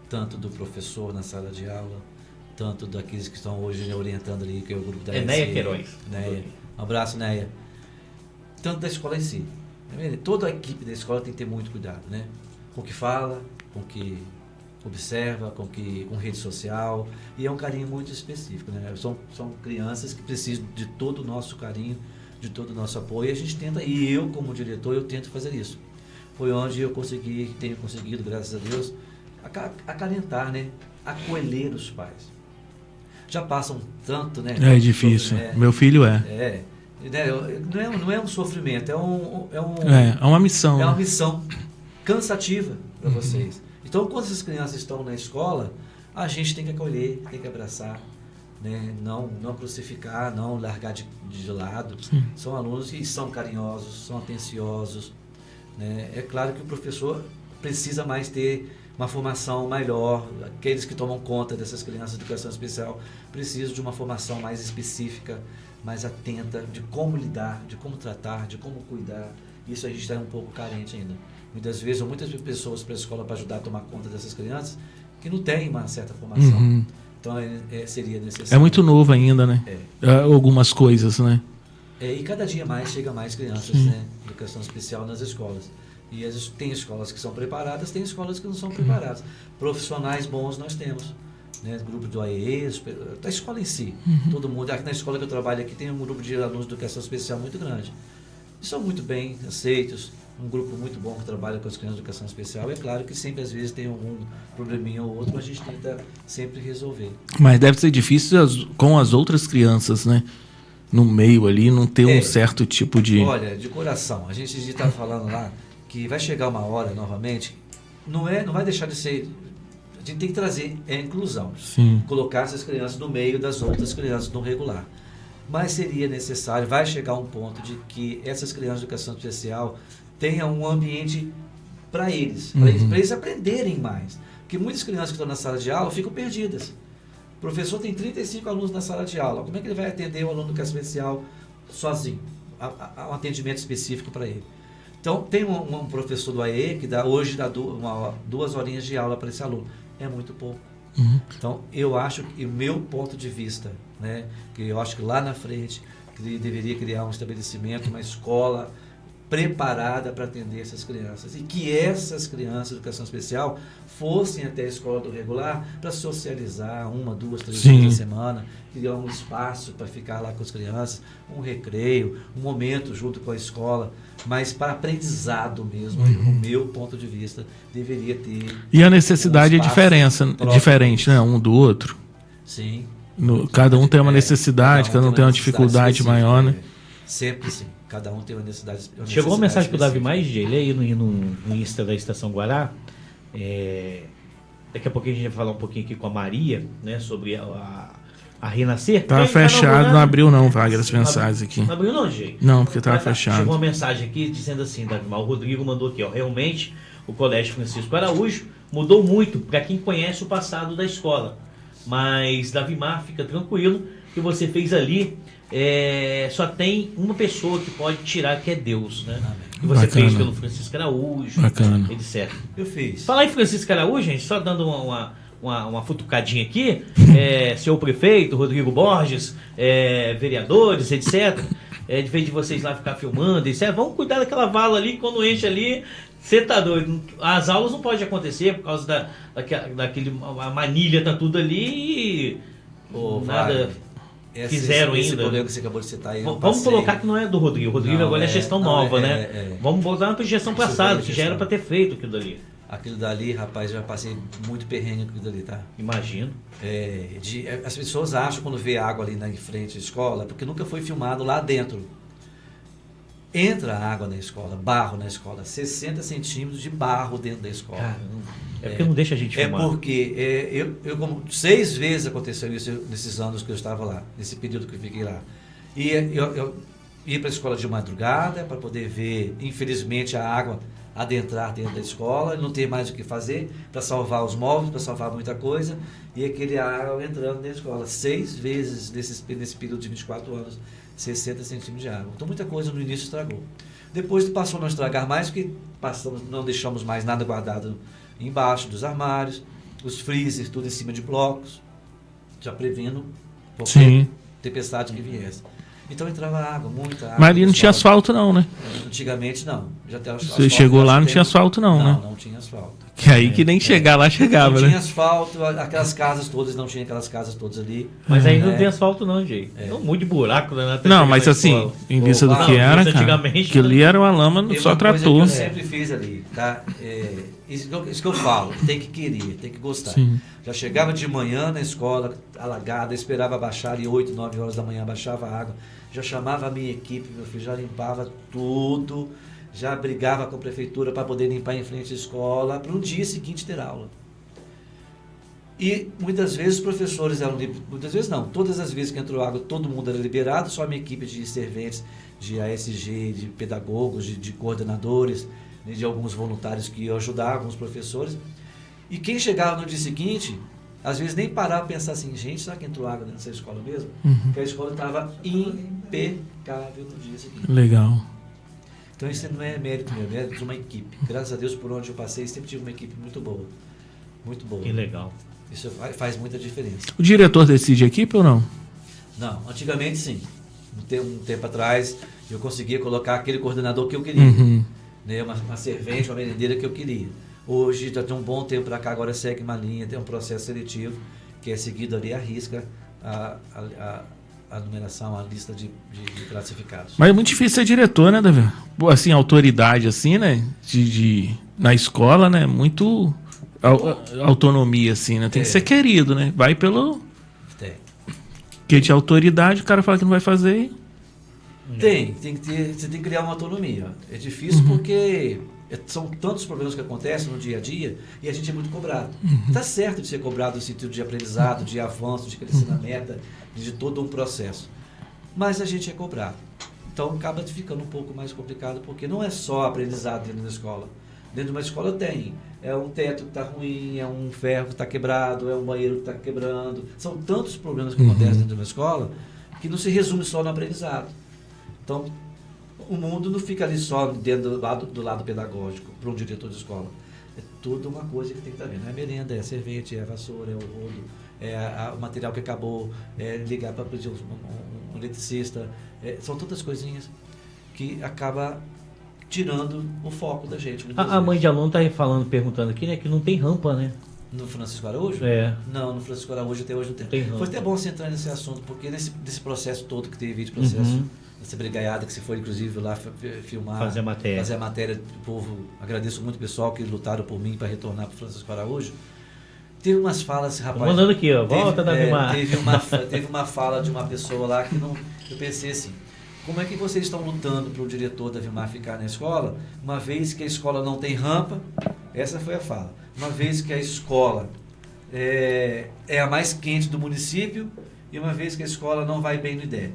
tanto do professor na sala de aula, tanto daqueles que estão hoje orientando ali, que é o grupo da Neia EC, Queiroz. Neia. Um abraço, Neia. Tanto da escola em si. Toda a equipe da escola tem que ter muito cuidado, né? Com o que fala, com o que observa, com rede social, e é um carinho muito específico, né? São crianças que precisam de todo o nosso carinho, de todo o nosso apoio, e a gente tenta, e eu como diretor, eu tento fazer isso. Foi onde eu tenho conseguido, graças a Deus, acalentar, né? Acolher os pais. Já passam tanto, né? É difícil. Meu filho Não é um sofrimento, é uma missão. é uma né? missão cansativa para vocês. Então, quando essas crianças estão na escola, a gente tem que acolher, tem que abraçar, né? Não crucificar, não largar de lado. São alunos que são carinhosos, são atenciosos, né? É claro que o professor precisa mais ter uma formação melhor. Aqueles que tomam conta dessas crianças de educação especial precisam de uma formação mais específica, mais atenta, de como lidar, de como tratar, de como cuidar. Isso a gente está um pouco carente ainda. Muitas vezes, muitas pessoas para a escola para ajudar a tomar conta dessas crianças que não têm uma certa formação. Uhum. Então, seria necessário. É muito novo ainda, né? Algumas coisas, né? E cada dia mais chega mais crianças, Sim. né? Educação especial nas escolas. E tem escolas que são preparadas, tem escolas que não são preparadas. Profissionais bons nós temos. Né? Grupo do AEE, da escola em si. Todo mundo. Aqui na escola que eu trabalho aqui tem um grupo de alunos de educação especial muito grande. E são muito bem aceitos. Um grupo muito bom que trabalha com as crianças de educação especial. É claro que sempre, às vezes, tem algum probleminha ou outro, mas a gente tenta sempre resolver. Mas deve ser difícil com as outras crianças, né? No meio ali, não ter um certo tipo de... Olha, de coração, a gente está falando lá que vai chegar uma hora, novamente, não vai deixar de ser... A gente tem que trazer inclusão. Sim. Colocar essas crianças no meio das outras crianças no regular. Mas seria necessário, vai chegar um ponto de que essas crianças de educação especial tenham um ambiente para eles, para eles aprenderem mais. Porque muitas crianças que estão na sala de aula ficam perdidas. O professor tem 35 alunos na sala de aula. Como é que ele vai atender o aluno de educação especial sozinho? Um atendimento específico para ele. Então, tem um professor do AE que hoje dá 2 horinhas de aula para esse aluno. É muito pouco. Então, eu acho que o meu ponto de vista, né, que eu acho que lá na frente ele deveria criar um estabelecimento, uma escola preparada para atender essas crianças. E que essas crianças de educação especial fossem até a escola do regular para socializar 1, 2, 3 vezes na semana, criar um espaço para ficar lá com as crianças, um recreio, um momento junto com a escola, mas para aprendizado mesmo, o meu ponto de vista, deveria ter... E a necessidade é diferente, né? Um do outro. Sim. Cada um tem uma necessidade, cada um tem uma dificuldade maior, né? Sempre sim. Cada um tem uma necessidade. Chegou uma mensagem pro Davi Mais, ele aí no Insta da Estação Guará. Daqui a pouquinho a gente vai falar um pouquinho aqui com a Maria, né, sobre a Renascer. Tava fechado, não abriu não, Wagner, as mensagens aqui. Não abriu não, gente? Não, porque tava fechado. Chegou uma mensagem aqui dizendo assim, Davi, o Rodrigo mandou aqui, ó, realmente o Colégio Francisco Araújo mudou muito para quem conhece o passado da escola. Mas, Davi Mar, fica tranquilo que você fez ali. Só tem uma pessoa que pode tirar, que é Deus, né? Que você fez pelo Francisco Araújo, etc. Eu fiz. Falar em Francisco Araújo, gente, só dando uma futucadinha aqui, senhor prefeito, Rodrigo Borges, vereadores, etc. De vez de vocês lá ficar filmando, etc. Vamos cuidar daquela vala ali, quando enche ali, você tá doido. As aulas não podem acontecer por causa daquele. A manilha tá tudo ali e. Nada. Fizeram esse ainda. problema que você acabou de citar aí. Vamos colocar que não é do Rodrigo. O Rodrigo agora é gestão nova, né? Vamos voltar para gestão passada, que já era para ter feito aquilo dali. Aquilo dali, rapaz, já passei muito perrengue com aquilo dali, tá? Imagino. As pessoas acham quando vê água ali na frente da escola, porque nunca foi filmado lá dentro. Entra água na escola, barro na escola, 60 centímetros de barro dentro da escola. Caramba. Porque não deixa a gente filmar. Porque eu como 6 vezes aconteceu isso nesses anos que eu estava lá, nesse período que eu fiquei lá. E eu ia para a escola de madrugada para poder ver, infelizmente, a água adentrar dentro da escola, não ter mais o que fazer, para salvar os móveis, para salvar muita coisa, e aquele água entrando na escola. 6 vezes nesse período de 24 anos, 60 centímetros de água. Então muita coisa no início estragou. Depois passou a não estragar mais, porque não deixamos mais nada guardado embaixo dos armários, os freezers, tudo em cima de blocos, já prevendo qualquer tempestade que viesse. Então entrava água, muita água. Mas ali não tinha asfalto não, né? Antigamente não. Você chegou lá, não tinha asfalto não, né? Não tinha asfalto. Que aí que nem chegar lá chegava, né? Não tinha asfalto, aquelas casas todas, não tinha aquelas casas todas ali. Mas aí não tem asfalto não, gente. É um monte de buraco, né? Não, mas assim, em vista do que era, cara, que ali era uma lama, só trator. Eu sempre fiz ali, tá? Isso que eu falo, tem que querer, tem que gostar. Sim. Já chegava de manhã na escola, alagada, esperava baixar, e 8, 9 horas da manhã baixava a água. Já chamava a minha equipe, meu filho, já limpava tudo, já brigava com a prefeitura para poder limpar em frente à escola, para no dia seguinte ter aula. E muitas vezes os professores eram muitas vezes não, todas as vezes que entrou água, todo mundo era liberado, só a minha equipe de serventes, de ASG, de pedagogos, de coordenadores, de alguns voluntários que iam ajudar, alguns professores. E quem chegava no dia seguinte, às vezes nem parava para pensar assim, gente, será que entrou água nessa escola mesmo? Porque a escola estava impecável no dia seguinte. Legal. Então isso não é mérito meu, é mérito de uma equipe. Graças a Deus, por onde eu passei, sempre tive uma equipe muito boa. Muito boa. Que legal. Isso faz muita diferença. O diretor decide a equipe ou não? Não, antigamente sim. Um tempo atrás, eu conseguia colocar aquele coordenador que eu queria. Uhum. Né? Uma servente, uma merendeira que eu queria. Hoje, já tem um bom tempo para cá, agora segue uma linha, tem um processo seletivo que é seguido ali à risca a numeração, a lista de classificados. Mas é muito difícil ser diretor, né, Davi? Pô, assim, autoridade, assim, né? Na escola, né? Muito autonomia, assim, né? Tem que ser querido, né? Vai pelo... Tem. Porque de autoridade, o cara fala que não vai fazer. Tem que ter, você tem que criar uma autonomia. É difícil porque são tantos problemas que acontecem no dia a dia e a gente é muito cobrado. Está certo de ser cobrado no sentido de aprendizado, de avanço, de crescer na meta, de todo um processo. Mas a gente é cobrado. Então acaba ficando um pouco mais complicado porque não é só aprendizado dentro da escola. Dentro de uma escola tem. É um teto que está ruim, é um ferro que está quebrado, é um banheiro que está quebrando. São tantos problemas que acontecem dentro de uma escola que não se resume só no aprendizado. Então, o mundo não fica ali só dentro do lado pedagógico, para um diretor de escola. É toda uma coisa que tem que estar vendo. É a merenda, é a servente, é a vassoura, é o rodo, é o material que acabou, é ligar para pedir um eletricista. São tantas coisinhas que acaba tirando o foco da gente. A mãe de aluno está perguntando aqui, né, que não tem rampa, né? No Francisco Araújo? É. Não, no Francisco Araújo até hoje não tem. Tem rampa. Foi até bom você entrar nesse assunto, porque nesse processo todo que teve de processo, essa brigaiada que você foi, inclusive, lá filmar, Fazer a matéria. O povo, agradeço muito o pessoal que lutaram por mim para retornar para o Francisco Araújo. Teve umas falas, rapaz. Tô mandando aqui, ó. Volta da Vimar. Teve uma fala de uma pessoa lá que não. Eu pensei assim: como é que vocês estão lutando para o diretor da Vimar ficar na escola, uma vez que a escola não tem rampa? Essa foi a fala. Uma vez que a escola é a mais quente do município e uma vez que a escola não vai bem no IDEB.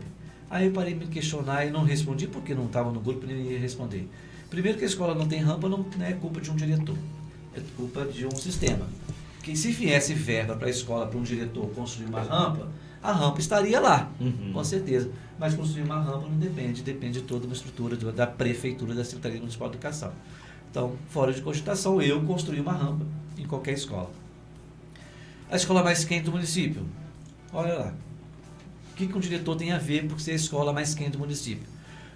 Aí eu parei de me questionar e não respondi porque não estava no grupo e nem ia responder. Primeiro que a escola não tem rampa não é culpa de um diretor, é culpa de um sistema. Que se viesse verba para a escola, para um diretor construir uma rampa, a rampa estaria lá, com certeza. Mas construir uma rampa não depende de toda uma estrutura da prefeitura, da Secretaria Municipal de Educação. Então, fora de cogitação, eu construí uma rampa em qualquer escola. A escola mais quente do município, olha lá. O que um diretor tem a ver por ser a escola mais quente do município?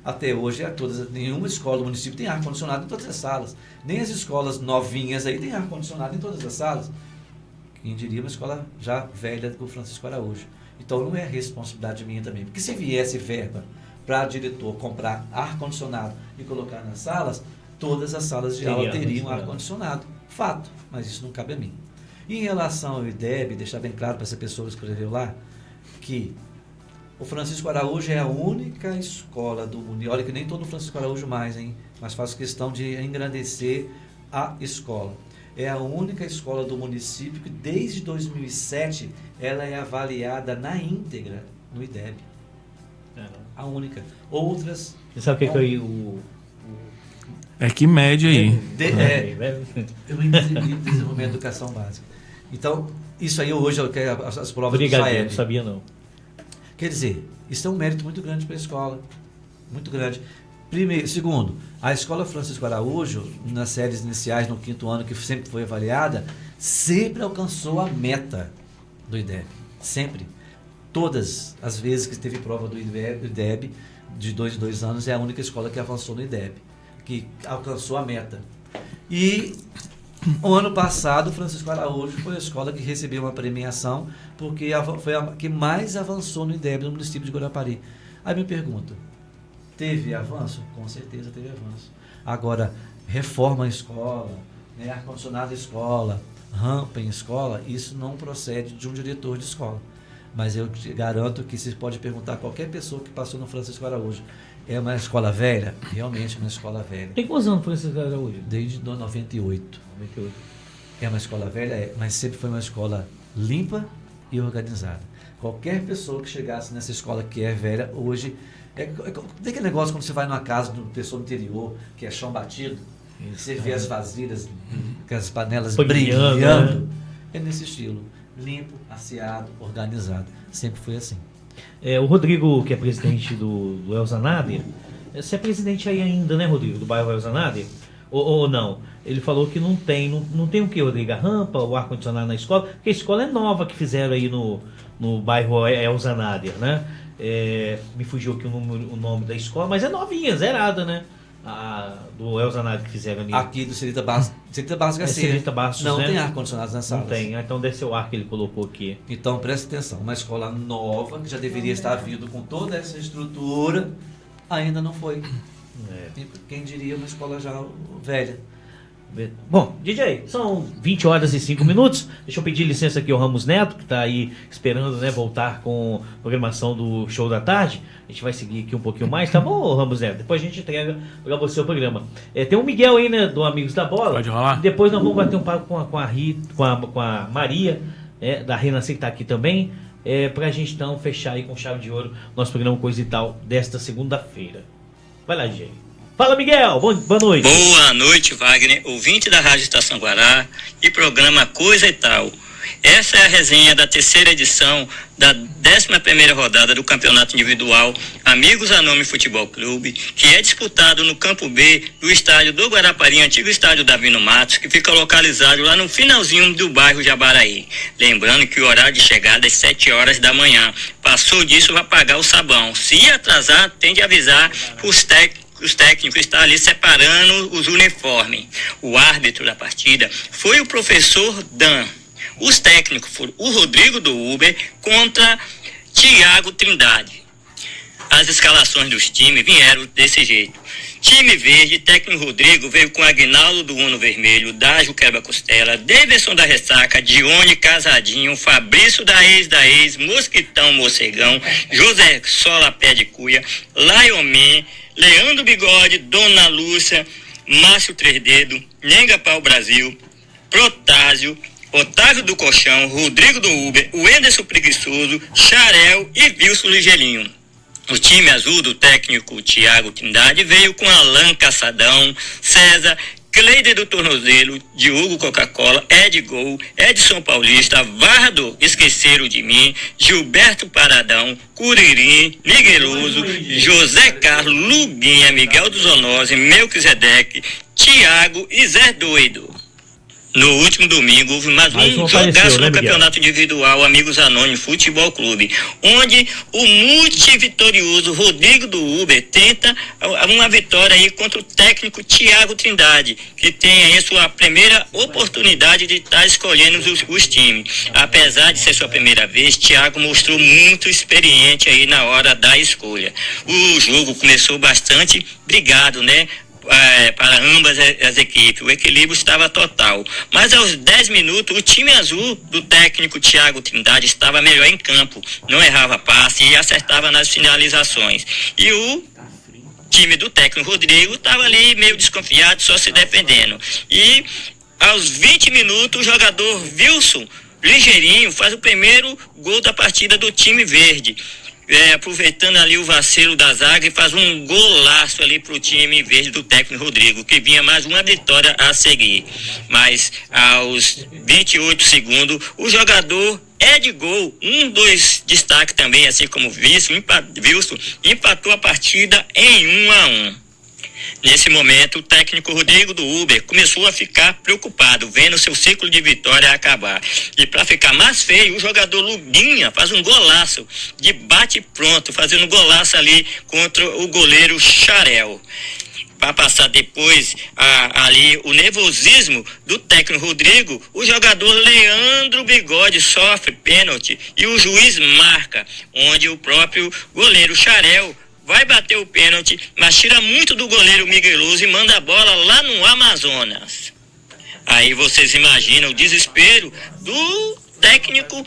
Até hoje, nenhuma escola do município tem ar-condicionado em todas as salas. Nem as escolas novinhas aí têm ar-condicionado em todas as salas. Quem diria uma escola já velha do Francisco Araújo. Então não é responsabilidade minha também. Porque se viesse verba para diretor comprar ar-condicionado e colocar nas salas, todas as salas de aula teriam ar-condicionado. Fato, mas isso não cabe a mim. E em relação ao IDEB, deixar bem claro para essa pessoa que escreveu lá, que o Francisco Araújo é a única escola do mundo. Olha que nem estou no Francisco Araújo mais, hein? Mas faço questão de engrandecer a escola. É a única escola do município que desde 2007 ela é avaliada na íntegra no IDEB. A única. Outras... Você sabe o que é o... É que média aí. Eu em desenvolvimento da educação básica. Então, isso aí hoje é as provas Obrigado, do SAEB. não sabia não. Quer dizer, isso é um mérito muito grande para a escola. Muito grande. Primeiro, segundo, a escola Francisco Araújo, nas séries iniciais, no 5º ano, que sempre foi avaliada, sempre alcançou a meta do IDEB. Sempre. Todas as vezes que teve prova do IDEB, de 2 em 2 anos, é a única escola que avançou no IDEB, que alcançou a meta. E o ano passado, Francisco Araújo foi a escola que recebeu uma premiação, porque foi a que mais avançou no IDEB no município de Guarapari. Aí me pergunto, teve avanço? Com certeza teve avanço. Agora, reforma em escola, né, ar-condicionado em escola, rampa em escola, isso não procede de um diretor de escola. Mas eu te garanto que você pode perguntar a qualquer pessoa que passou no Francisco Araújo. É uma escola velha? Realmente é uma escola velha. Tem quantos anos Francisco Araújo? Desde 98. É uma escola velha, mas sempre foi uma escola limpa e organizada. Qualquer pessoa que chegasse nessa escola que é velha, hoje... Tem aquele negócio quando você vai numa casa de uma pessoa do interior, que é chão batido, você vê as vasilhas, as panelas brilhando. É nesse estilo. Limpo, asseado, organizado. Sempre foi assim. O Rodrigo, que é presidente do Elza Nader, Você é presidente aí ainda, né, Rodrigo, do bairro Elzanade? Ou não? Ele falou que não tem o que, Rodrigo? A rampa, o ar-condicionado na escola? Porque a escola é nova que fizeram aí no bairro Elzanade, né? Me fugiu aqui o nome da escola, mas é novinha, zerada, né? Do Elzanade que fizeram ali. Aqui do Cerita Bastos Garcia. Cerita Bastos, não né? tem ar-condicionado nas salas. Não tem, então deve ser o ar que ele colocou aqui. Então presta atenção, uma escola nova, que já deveria estar vindo com toda essa estrutura, ainda não foi. E quem diria uma escola já velha. Bom, DJ, são 20 horas e 5 minutos. Deixa eu pedir licença aqui ao Ramos Neto, que está aí esperando, né, voltar com a programação do Show da Tarde. A gente vai seguir aqui um pouquinho mais, tá bom, Ramos Neto? Depois a gente entrega para você o programa. Tem um Miguel aí, né, do Amigos da Bola. Pode rolar. Depois nós vamos bater um papo com a Maria, da Renascer, que está aqui também, para a gente então fechar aí com chave de ouro nosso programa Coisa e Tal desta segunda-feira. Vai lá, DJ. Fala, Miguel. Boa noite. Boa noite, Wagner, ouvinte da Rádio Estação Guará e programa Coisa e Tal. Essa é a resenha da terceira edição da 11ª rodada do Campeonato Individual Amigos Anônimos Futebol Clube, que é disputado no Campo B do estádio do Guarapari, antigo estádio Davino Matos, que fica localizado lá no finalzinho do bairro Jabaraí. Lembrando que o horário de chegada é 7 horas da manhã. Passou disso, vai pagar o sabão. Se atrasar, tem de avisar os técnicos estão ali separando os uniformes. O árbitro da partida foi o professor Dan. Os técnicos foram o Rodrigo do Uber contra Tiago Trindade. As escalações dos times vieram desse jeito. Time verde, técnico Rodrigo veio com Aguinaldo do Uno Vermelho, Dágio Quebra-Costela, Davidson da Ressaca, Dione Casadinho, Fabrício da ex, Mosquitão Morcegão, José Sola Pé de Cuia, Laiomen, Leandro Bigode, Dona Lúcia, Márcio Três Dedos, Nenga Pau Brasil, Protásio, Otávio do Colchão, Rodrigo do Uber, Wenderson Preguiçoso, Xarel e Wilson Ligeirinho. O time azul do técnico Tiago Trindade veio com Alain Caçadão, César, Cleider do Tornozelo, Diogo Coca-Cola, Ed Gol, Edson Paulista, Vardo, Esqueceram de Mim, Gilberto Paradão, Curirim, Migueloso, José Carlos, Luguinha, Miguel dos Zonose, Melquisedeque, Tiago e Zé Doido. No último domingo houve mais um jogaço no Campeonato Individual Amigos Anônimos Futebol Clube, onde o multivitorioso Rodrigo do Uber tenta uma vitória aí contra o técnico Tiago Trindade, que tem aí sua primeira oportunidade de estar escolhendo os times. Apesar de ser sua primeira vez, Tiago mostrou muito experiente aí na hora da escolha. O jogo começou bastante brigado, né? Para ambas as equipes, o equilíbrio estava total, mas aos 10 minutos o time azul do técnico Tiago Trindade estava melhor em campo, não errava passe e acertava nas finalizações, e o time do técnico Rodrigo estava ali meio desconfiado, só se defendendo, e aos 20 minutos o jogador Wilson Ligeirinho faz o primeiro gol da partida do time verde, aproveitando ali o vacilo da zaga, e faz um golaço ali pro time verde do técnico Rodrigo, que vinha mais uma vitória a seguir. Mas aos 28 segundos, o jogador Ed Gol, um dos destaques também, assim como Wilson, empatou a partida em 1-1. Nesse momento, o técnico Rodrigo do Uber começou a ficar preocupado, vendo seu ciclo de vitória acabar. E para ficar mais feio, o jogador Luguinha faz um golaço de bate pronto, fazendo golaço ali contra o goleiro Xarel. Para passar depois ali o nervosismo do técnico Rodrigo, o jogador Leandro Bigode sofre pênalti e o juiz marca, onde o próprio goleiro Xarel vai bater o pênalti, mas tira muito do goleiro Migueloso e manda a bola lá no Amazonas. Aí vocês imaginam o desespero do técnico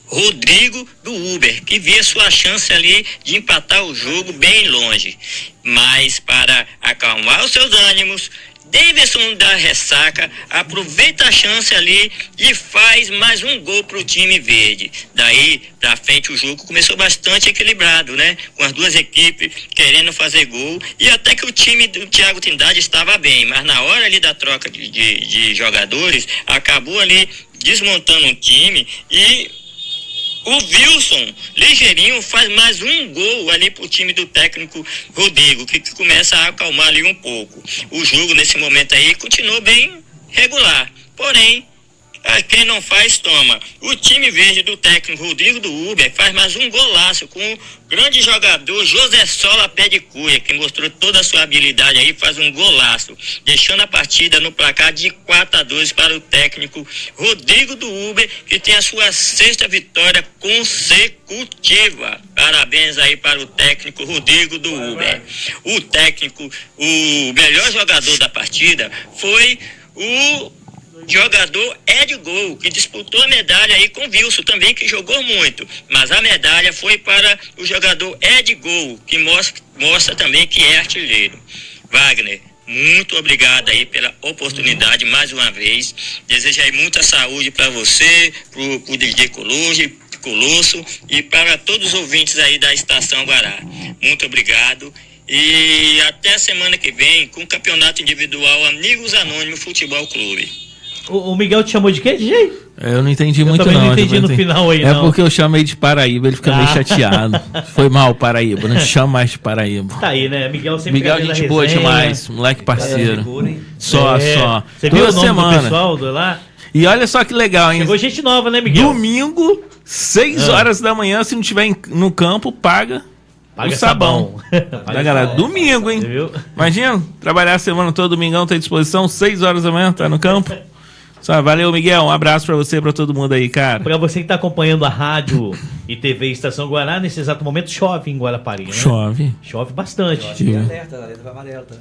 Rodrigo do Uber, que via sua chance ali de empatar o jogo bem longe. Mas para acalmar os seus ânimos, Davidson da Ressaca aproveita a chance ali e faz mais um gol para o time verde. Daí para frente o jogo começou bastante equilibrado, né? Com as duas equipes querendo fazer gol, e até que o time do Tiago Trindade estava bem, mas na hora ali da troca de jogadores, acabou ali desmontando o time, e O Wilson, ligeirinho, faz mais um gol ali pro time do técnico Rodrigo, que começa a acalmar ali um pouco. O jogo nesse momento aí continuou bem regular, porém, quem não faz, toma. O time verde do técnico Rodrigo do Uber faz mais um golaço com o grande jogador José Sola Pé de Cuia, que mostrou toda a sua habilidade aí, faz um golaço, deixando a partida no placar de 4-2 para o técnico Rodrigo do Uber, que tem a sua 6ª vitória consecutiva. Parabéns aí para o técnico Rodrigo do Uber. O melhor jogador da partida foi o jogador Ed Gol, que disputou a medalha aí com o Wilson também, que jogou muito, mas a medalha foi para o jogador Ed Gol, que mostra também que é artilheiro. Wagner, muito obrigado aí pela oportunidade mais uma vez. Desejo aí muita saúde para você, pro DJ Colosso e para todos os ouvintes aí da Estação Guará. Muito obrigado. E até a semana que vem com o campeonato individual Amigos Anônimos Futebol Clube. O Miguel te chamou de quê, DJ? Eu não entendi muito também não. não entendi no final aí, É não. porque eu chamei de Paraíba, ele fica meio chateado. Foi mal, Paraíba, não te chamo mais de Paraíba. Tá aí, né? Miguel sempre Miguel, fazendo a gente boa resenha. demais, moleque parceiro. Só. Você viu o Toda nome semana. do pessoal lá? E olha só que legal, hein? Chegou gente nova, né, Miguel? Domingo, 6 horas da manhã, se não tiver no campo, paga o sabão. Da galera, domingo, hein? Você viu? Imagina, trabalhar a semana toda, domingão, tá à disposição, 6 horas da manhã, tá no campo. Só, valeu, Miguel, um abraço pra você e pra todo mundo aí, cara. Pra você que tá acompanhando a rádio e TV Estação Guará, nesse exato momento chove em Guarapari, né? Chove bastante. E alerta, a letra vai amarela, tá?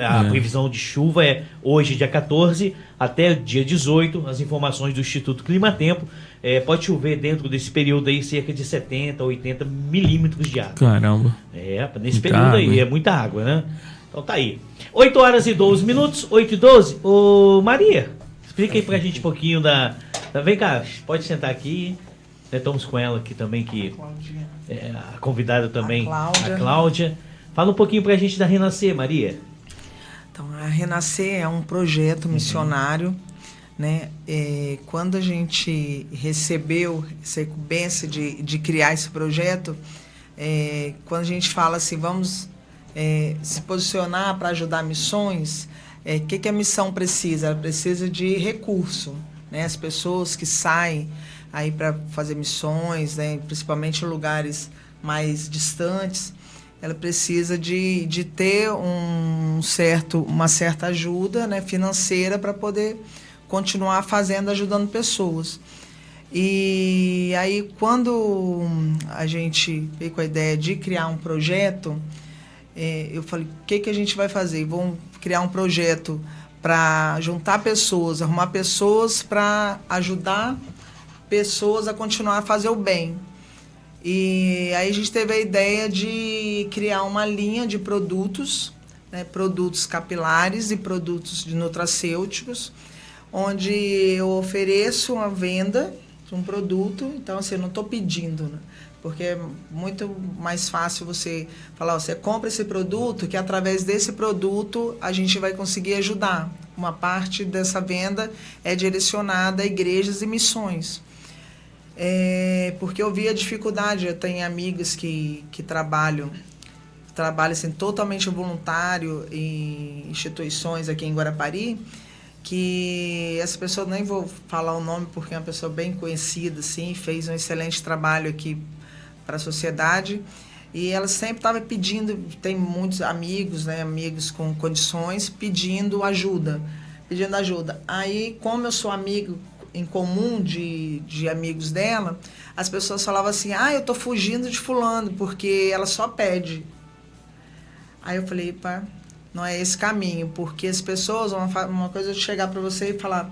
A previsão de chuva é hoje, dia 14, até dia 18. As informações do Instituto Climatempo. Pode chover dentro desse período aí cerca de 70, 80 milímetros de água. Caramba. Nesse Muita período aí, água. é muita água, né? Então tá aí. 8 horas e 12 minutos, 8 e 12. Ô, Maria, explica aí pra gente um pouquinho da... Vem cá, pode sentar aqui. Estamos com ela aqui também, que é a convidada também, a Cláudia. Fala um pouquinho pra gente da Renascer, Maria. Então, a Renascer é um projeto missionário, né? Quando a gente recebeu essa incumbência de criar esse projeto, quando a gente fala assim, vamos se posicionar para ajudar missões, que a missão precisa? Ela precisa de recurso, né? As pessoas que saem aí para fazer missões, né, principalmente em lugares mais distantes, ela precisa de ter uma certa ajuda, né, financeira para poder continuar fazendo, ajudando pessoas. E aí, quando a gente veio com a ideia de criar um projeto, eu falei, o que a gente vai fazer? Vamos criar um projeto para juntar pessoas, arrumar pessoas para ajudar pessoas a continuar a fazer o bem. E aí a gente teve a ideia de criar uma linha de produtos, né, produtos capilares e produtos de nutracêuticos, onde eu ofereço uma venda de um produto. Então, assim, eu não estou pedindo, né? Porque é muito mais fácil você falar, você compra esse produto, que através desse produto a gente vai conseguir ajudar. Uma parte dessa venda é direcionada a igrejas e missões. Porque eu vi a dificuldade, eu tenho amigas que trabalham assim, totalmente voluntário em instituições aqui em Guarapari, que essa pessoa, nem vou falar o nome porque é uma pessoa bem conhecida, assim, fez um excelente trabalho aqui para a sociedade, e ela sempre estava pedindo, tem muitos amigos, né, amigos com condições, pedindo ajuda. Aí, como eu sou amigo em comum de amigos dela, as pessoas falavam assim, eu tô fugindo de fulano, porque ela só pede. Aí eu falei, pá, não é esse caminho, porque as pessoas, uma coisa é chegar para você e falar,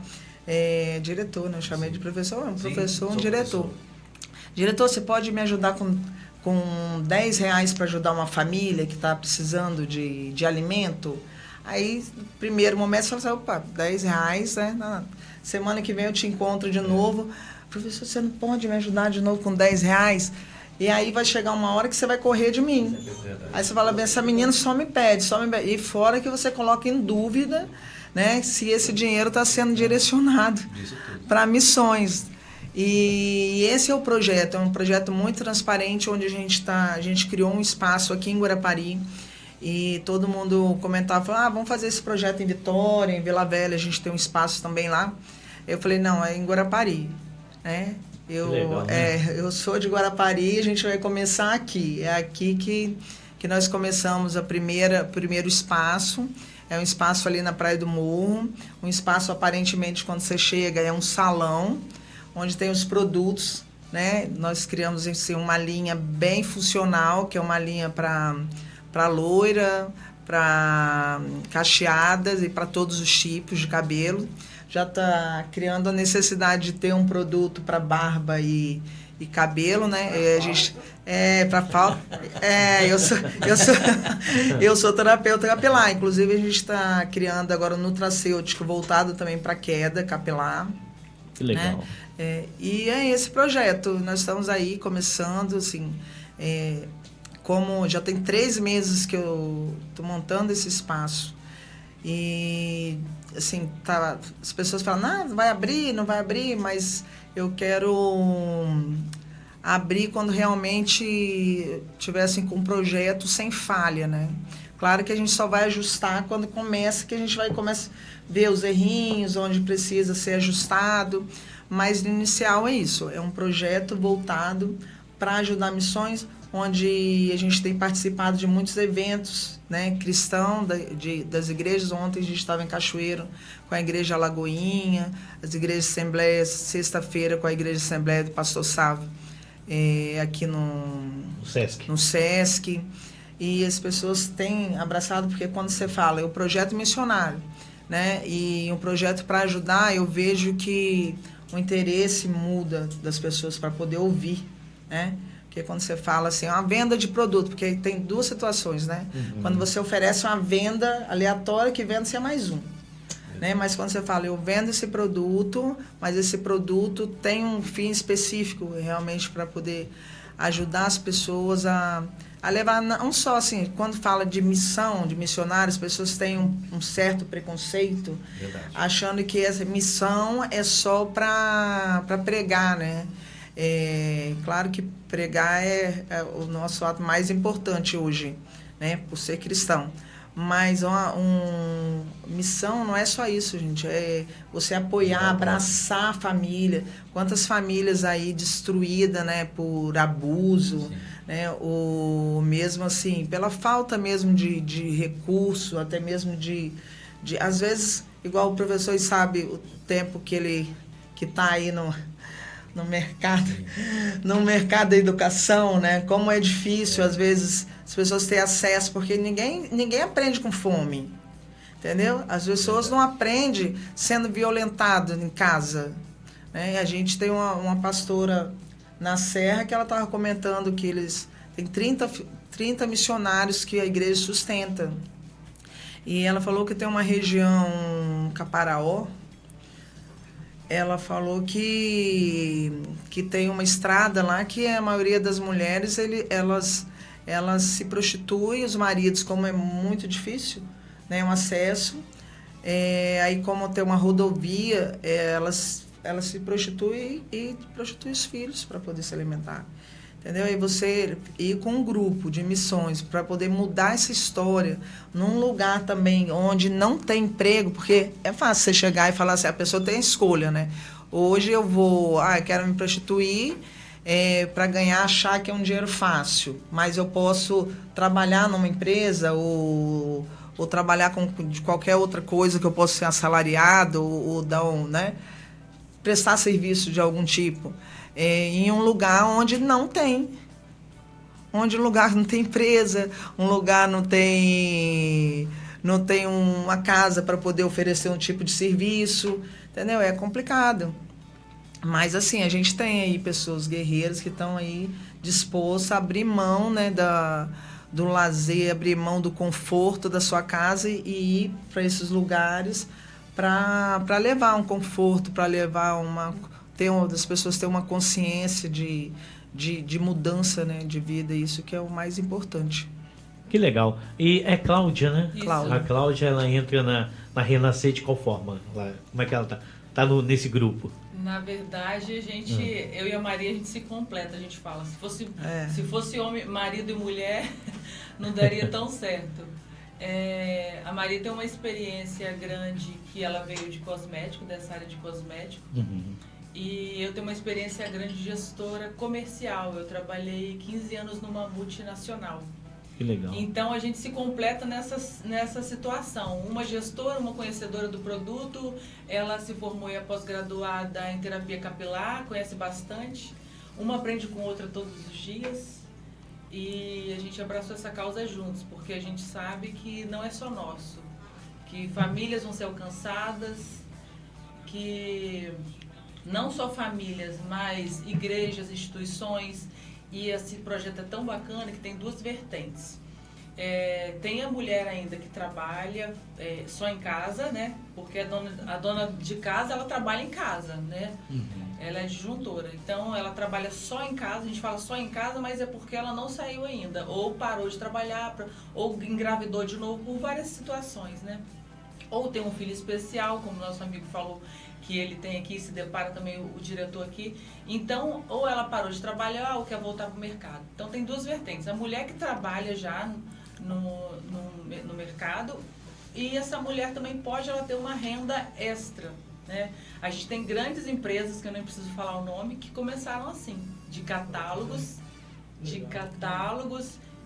diretor, né? Eu chamei de professor, um diretor. Diretor, você pode me ajudar com R$10 para ajudar uma família que está precisando de alimento? Aí, no primeiro momento, você fala assim, opa, R$10, né? Não. Semana que vem eu te encontro de novo. Professor, você não pode me ajudar de novo com R$10? E aí vai chegar uma hora que você vai correr de mim. Aí você fala bem, essa menina só me pede. E fora que você coloca em dúvida, né, se esse dinheiro está sendo direcionado para missões. E esse é o projeto, é um projeto muito transparente, onde a gente criou um espaço aqui em Guarapari, e todo mundo comentava, falava, vamos fazer esse projeto em Vitória, em Vila Velha, a gente tem um espaço também lá. Eu falei, não, é em Guarapari, né? Legal, né? Eu sou de Guarapari, a gente vai começar aqui. É aqui que nós começamos o primeiro espaço. É um espaço ali na Praia do Morro, um espaço aparentemente, quando você chega, é um salão, onde tem os produtos, né? Nós criamos assim, uma linha bem funcional, que é uma linha para loira, para cacheadas e para todos os tipos de cabelo. Já está criando a necessidade de ter um produto para barba e cabelo, né? A gente para falta. Eu sou terapeuta capilar. Inclusive a gente está criando agora um nutracêutico voltado também para queda capilar. Que legal. Né? E é esse projeto. Nós estamos aí começando, assim, como já tem 3 meses que eu estou montando esse espaço. E assim, as pessoas falam, não vai abrir, mas eu quero abrir quando realmente tivessem com um projeto sem falha, né? Claro que a gente só vai ajustar quando que a gente vai começar a ver os errinhos, onde precisa ser ajustado, mas no inicial é isso, é um projeto voltado para ajudar missões, onde a gente tem participado de muitos eventos, né, cristãos das igrejas. Ontem a gente estava em Cachoeiro com a Igreja Alagoinha, as igrejas Assembleias, sexta-feira com a Igreja Assembleia do Pastor Sávio, aqui no Sesc. E as pessoas têm abraçado, porque quando você fala, é o projeto missionário, né, e um projeto para ajudar, eu vejo que o interesse muda das pessoas para poder ouvir, né? Porque quando você fala assim, uma venda de produto, porque tem 2 situações, né? Uhum. Quando você oferece uma venda aleatória, que vende ser mais um. Né? Mas quando você fala, eu vendo esse produto, mas esse produto tem um fim específico, realmente, para poder ajudar as pessoas a levar, não só assim, quando fala de missão, de missionário, as pessoas têm um certo preconceito, verdade, achando que essa missão é só para pregar, né? Claro que pregar é o nosso ato mais importante hoje, né, por ser cristão. Mas missão não é só isso, gente. É você apoiar, abraçar a família. Quantas famílias aí destruídas, né, por abuso, né, ou mesmo assim, pela falta mesmo de recurso, até mesmo de às vezes, igual o professor sabe o tempo que está aí no mercado da educação, né? Como é difícil, às vezes, as pessoas terem acesso, porque ninguém aprende com fome, entendeu? As pessoas não aprendem sendo violentadas em casa, né? A gente tem uma pastora na Serra que ela estava comentando que eles têm 30 missionários que a igreja sustenta. E ela falou que tem uma região, Caparaó, ela falou que tem uma estrada lá que a maioria das mulheres, elas se prostituem, os maridos, como é muito difícil, né, um acesso, aí como tem uma rodovia, elas se prostituem e prostituem os filhos para poder se alimentar. Entendeu? Aí você ir com um grupo de missões para poder mudar essa história num lugar também onde não tem emprego, porque é fácil você chegar e falar assim, a pessoa tem escolha, né? Hoje eu quero me prostituir para achar que é um dinheiro fácil, mas eu posso trabalhar numa empresa ou trabalhar de qualquer outra coisa que eu possa ser assalariado ou dar prestar serviço de algum tipo. Em um lugar onde não tem. Onde o lugar não tem empresa, um lugar não tem uma casa para poder oferecer um tipo de serviço, entendeu? É complicado. Mas assim, a gente tem aí pessoas guerreiras que estão aí dispostas a abrir mão, né, do lazer, abrir mão do conforto da sua casa e ir para esses lugares para levar um conforto, para levar as pessoas terem uma consciência de mudança, né, de vida, isso que é o mais importante. Que legal. E é Cláudia, né? Cláudia. A Cláudia, ela entra na Renascer de qual forma? Como é que ela tá? tá nesse grupo? Na verdade, eu e a Maria, a gente se completa, a gente fala. Se fosse homem, marido e mulher, não daria tão certo. A Maria tem uma experiência grande que ela veio de cosmético, dessa área de cosmético. E eu tenho uma experiência grande de gestora comercial. Eu trabalhei 15 anos numa multinacional. Que legal. Então a gente se completa nessa situação. Uma gestora, uma conhecedora do produto, ela se formou e é pós-graduada em terapia capilar, conhece bastante. Uma aprende com outra todos os dias. E a gente abraçou essa causa juntos, porque a gente sabe que não é só nosso. Que famílias vão ser alcançadas, que não só famílias, mas igrejas, instituições. E esse projeto é tão bacana que tem duas vertentes. Tem a mulher ainda que trabalha só em casa, né? Porque a dona de casa, ela trabalha em casa, né? Ela é disjuntora. Então, ela trabalha só em casa. A gente fala só em casa, mas é porque ela não saiu ainda. Ou parou de trabalhar, ou engravidou de novo por várias situações, né? Ou tem um filho especial, como nosso amigo falou, que ele tem aqui, se depara também o diretor aqui. Então, ou ela parou de trabalhar ou quer voltar para o mercado. Então, tem duas vertentes. A mulher que trabalha já no mercado, e essa mulher também pode ela ter uma renda extra, né? A gente tem grandes empresas, que eu nem preciso falar o nome, que começaram assim, de catálogos,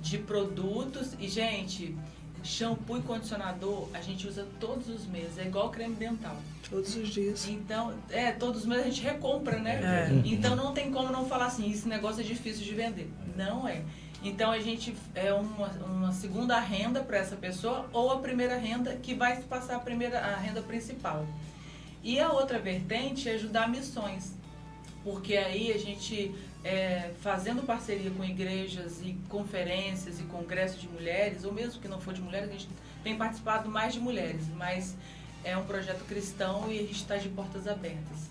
de produtos. E, gente, shampoo e condicionador a gente usa todos os meses, é igual creme dental. Todos os dias. Então, todos os meses a gente recompra, né? Então não tem como não falar assim, esse negócio é difícil de vender. Não é. Então a gente é uma segunda renda para essa pessoa, ou a primeira renda que vai passar a renda principal. E a outra vertente é ajudar missões. Porque aí a gente, fazendo parceria com igrejas e conferências e congressos de mulheres, ou mesmo que não for de mulheres, a gente tem participado mais de mulheres, mas é um projeto cristão e a gente está de portas abertas.